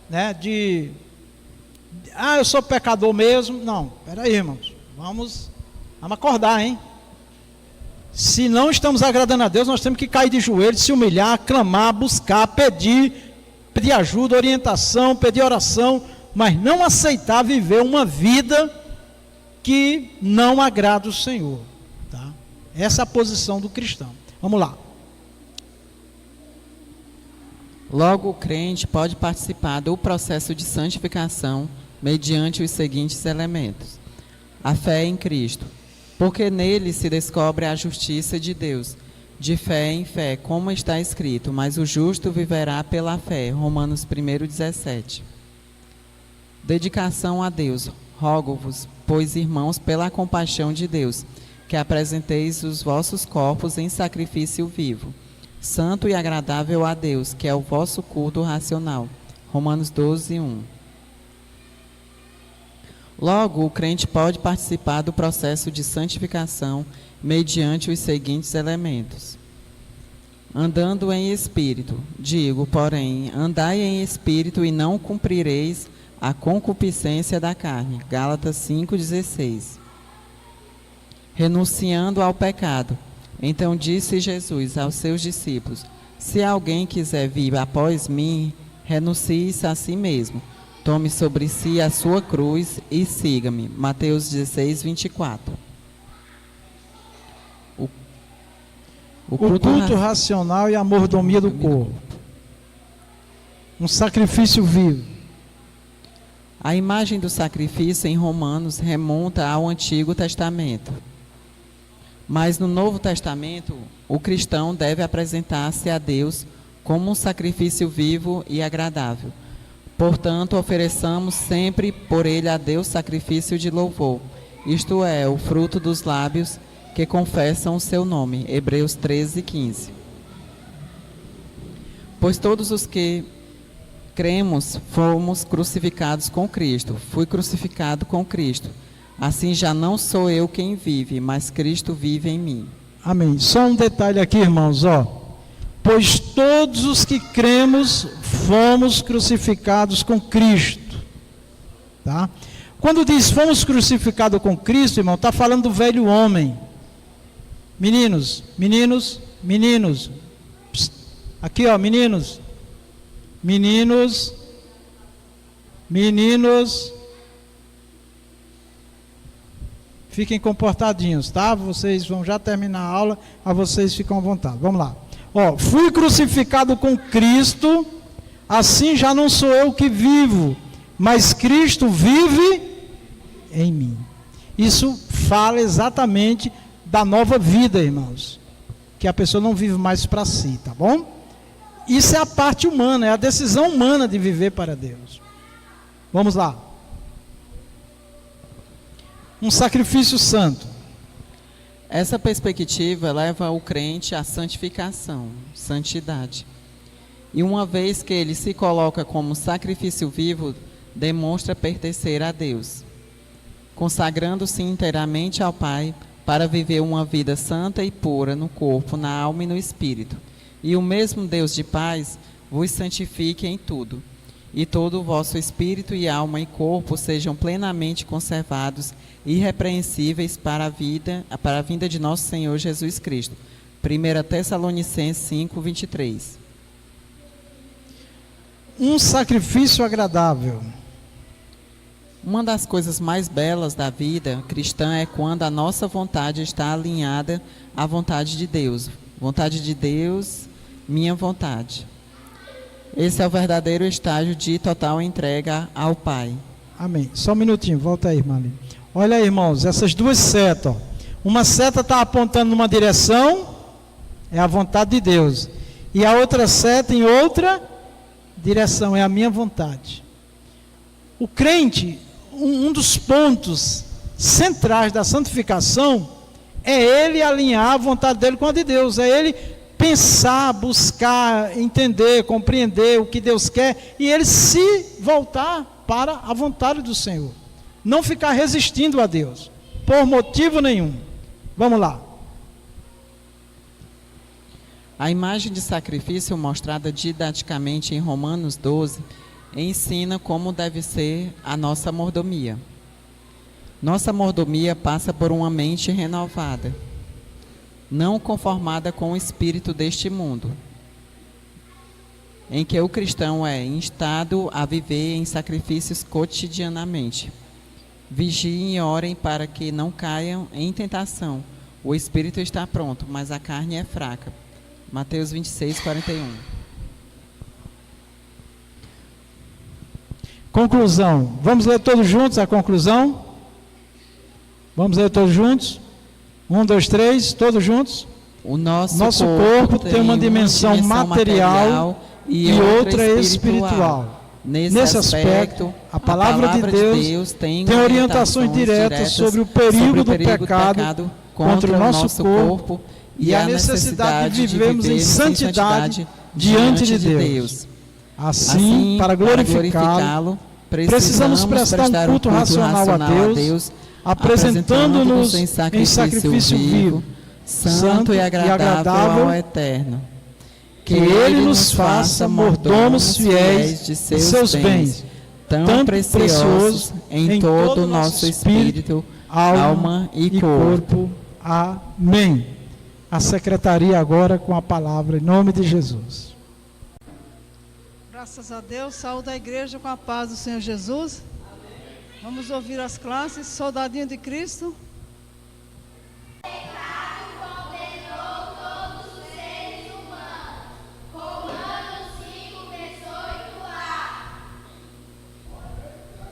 né? Eu sou pecador mesmo. Não, peraí, irmãos. Vamos acordar, hein? Se não estamos agradando a Deus, nós temos que cair de joelhos, se humilhar, clamar, buscar, pedir ajuda, orientação, pedir oração, mas não aceitar viver uma vida que não agrada o Senhor, tá? Essa é a posição do cristão. Vamos lá. Logo, o crente pode participar do processo de santificação mediante os seguintes elementos: a fé em Cristo, porque nele se descobre a justiça de Deus, de fé em fé, como está escrito, mas o justo viverá pela fé, Romanos 1:17. Dedicação a Deus. Rogo-vos, pois, irmãos, pela compaixão de Deus, que apresenteis os vossos corpos em sacrifício vivo, santo e agradável a Deus, que é o vosso culto racional. Romanos 12:1. Logo, o crente pode participar do processo de santificação mediante os seguintes elementos: andando em espírito. Digo, porém, andai em espírito e não cumprireis a concupiscência da carne. Gálatas 5:16. Renunciando ao pecado. Então disse Jesus aos seus discípulos: se alguém quiser vir após mim, renuncie-se a si mesmo, tome sobre si a sua cruz e siga-me. Mateus 16:24. O culto racional e a mordomia do corpo. Um sacrifício vivo. A imagem do sacrifício em Romanos remonta ao Antigo Testamento. Mas no Novo Testamento, o cristão deve apresentar-se a Deus como um sacrifício vivo e agradável. Portanto, ofereçamos sempre por ele a Deus sacrifício de louvor, isto é, o fruto dos lábios que confessam o seu nome. Hebreus 13:15. Pois todos os que cremos, fomos crucificados com Cristo. Fui crucificado com Cristo. Assim já não sou eu quem vive, mas Cristo vive em mim. Amém. Só um detalhe aqui, irmãos, pois todos os que cremos, fomos crucificados com Cristo. Tá? Quando diz fomos crucificados com Cristo, irmão, está falando do velho homem. Meninos. Psst. Aqui, meninos. Fiquem comportadinhos, tá? Vocês vão já terminar a aula, a vocês ficam à vontade. Vamos lá. Fui crucificado com Cristo, assim já não sou eu que vivo, mas Cristo vive em mim. Isso fala exatamente da nova vida, irmãos. Que a pessoa não vive mais para si, tá bom? Isso é a parte humana, é a decisão humana de viver para Deus. Vamos lá. Um sacrifício santo. Essa perspectiva leva o crente à santificação, santidade. E uma vez que ele se coloca como sacrifício vivo, demonstra pertencer a Deus. Consagrando-se inteiramente ao Pai, para viver uma vida santa e pura no corpo, na alma e no espírito. E o mesmo Deus de paz vos santifique em tudo, e todo o vosso espírito e alma e corpo sejam plenamente conservados, irrepreensíveis para a vinda de nosso Senhor Jesus Cristo. 1 Tessalonicenses 5, 23. Um sacrifício agradável. Uma das coisas mais belas da vida cristã é quando a nossa vontade está alinhada à vontade de Deus. Vontade de Deus, minha vontade. Esse é o verdadeiro estágio de total entrega ao Pai. Amém. Só um minutinho, volta aí, Marlene. Olha aí, irmãos, essas duas setas. Uma seta está apontando numa direção, é a vontade de Deus. E a outra seta em outra direção, é a minha vontade. O crente, um dos pontos centrais da santificação é ele alinhar a vontade dele com a de Deus, é ele pensar, buscar, entender, compreender o que Deus quer e ele se voltar para a vontade do Senhor, não ficar resistindo a Deus por motivo nenhum. Vamos lá. A imagem de sacrifício mostrada didaticamente em Romanos 12 ensina como deve ser a nossa mordomia. Nossa mordomia passa por uma mente renovada, não conformada com o espírito deste mundo, em que o cristão é instado a viver em sacrifícios cotidianamente. Vigiem e orem para que não caiam em tentação. O espírito está pronto, mas a carne é fraca. Mateus 26, 41. Conclusão. Vamos ler todos juntos a conclusão? Vamos ler todos juntos? 1, 2, 3, todos juntos? O nosso corpo tem uma dimensão material e outra espiritual. Nesse aspecto, a palavra de Deus tem orientações diretas sobre o perigo do pecado contra o nosso corpo e a necessidade de vivermos em santidade diante de Deus. Assim, para glorificá-lo, precisamos prestar um culto racional a Deus, apresentando-nos em sacrifício vivo, santo e agradável ao Eterno. Que Ele nos faça mordomos fiéis de seus bens, tão preciosos em todo o nosso espírito, alma e corpo. Amém. A secretaria agora com a palavra, em nome de Jesus. Graças a Deus, saúde a igreja com a paz do Senhor Jesus. Amém. Vamos ouvir as classes, Soldadinho de Cristo.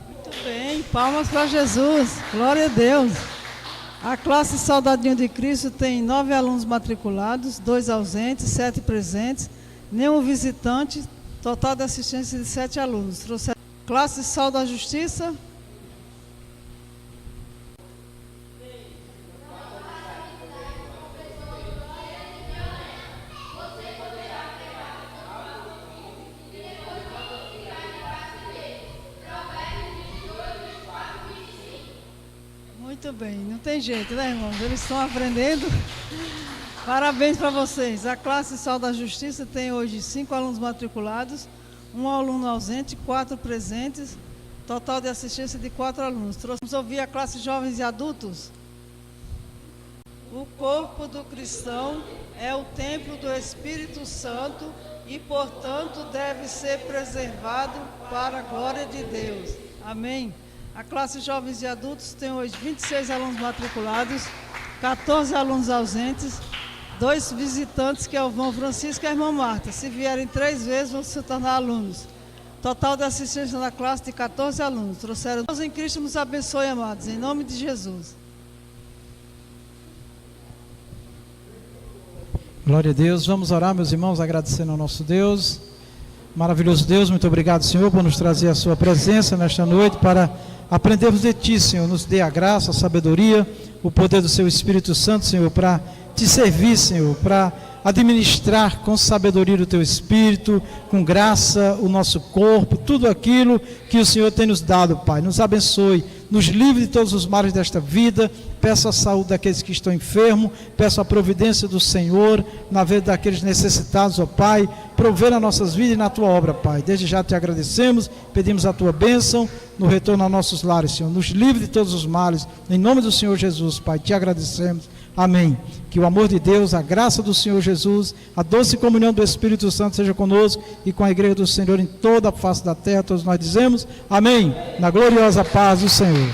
Muito bem, palmas para Jesus, glória a Deus. A classe Soldadinho de Cristo tem 9 alunos matriculados, 2 ausentes, 7 presentes, nenhum visitante. Total de assistência de 7 alunos. Classe Sal da Justiça. Muito bem, não tem jeito, né, irmãos? Eles estão aprendendo. Parabéns para vocês. A classe Sal da Justiça tem hoje 5 alunos matriculados, 1 aluno ausente, 4 presentes, total de assistência de 4 alunos. Vamos ouvir a classe Jovens e Adultos. O corpo do cristão é o templo do Espírito Santo e, portanto, deve ser preservado para a glória de Deus. Amém. A classe Jovens e Adultos tem hoje 26 alunos matriculados, 14 alunos ausentes, 2 visitantes, que é o irmão Francisco e a irmã Marta. Se vierem 3 vezes, vão se tornar alunos. Total de assistência na classe de 14 alunos. Trouxeram. Deus em Cristo nos abençoe, amados, em nome de Jesus. Glória a Deus. Vamos orar, meus irmãos, agradecendo ao nosso Deus. Maravilhoso Deus, muito obrigado, Senhor, por nos trazer a sua presença nesta noite para aprendermos de Ti, Senhor. Nos dê a graça, a sabedoria, o poder do Seu Espírito Santo, Senhor, para te servir, Senhor, para administrar com sabedoria o teu espírito, com graça o nosso corpo, tudo aquilo que o Senhor tem nos dado, Pai. Nos abençoe, nos livre de todos os males desta vida. Peço a saúde daqueles que estão enfermos, peço a providência do Senhor na vida daqueles necessitados, ó Pai. Prover nas nossas vidas e na tua obra, Pai. Desde já te agradecemos, pedimos a tua bênção no retorno aos nossos lares, Senhor. Nos livre de todos os males, em nome do Senhor Jesus, Pai. Te agradecemos. Amém. Que o amor de Deus, a graça do Senhor Jesus, a doce comunhão do Espírito Santo seja conosco e com a igreja do Senhor em toda a face da terra. Todos nós dizemos amém. Na gloriosa paz do Senhor.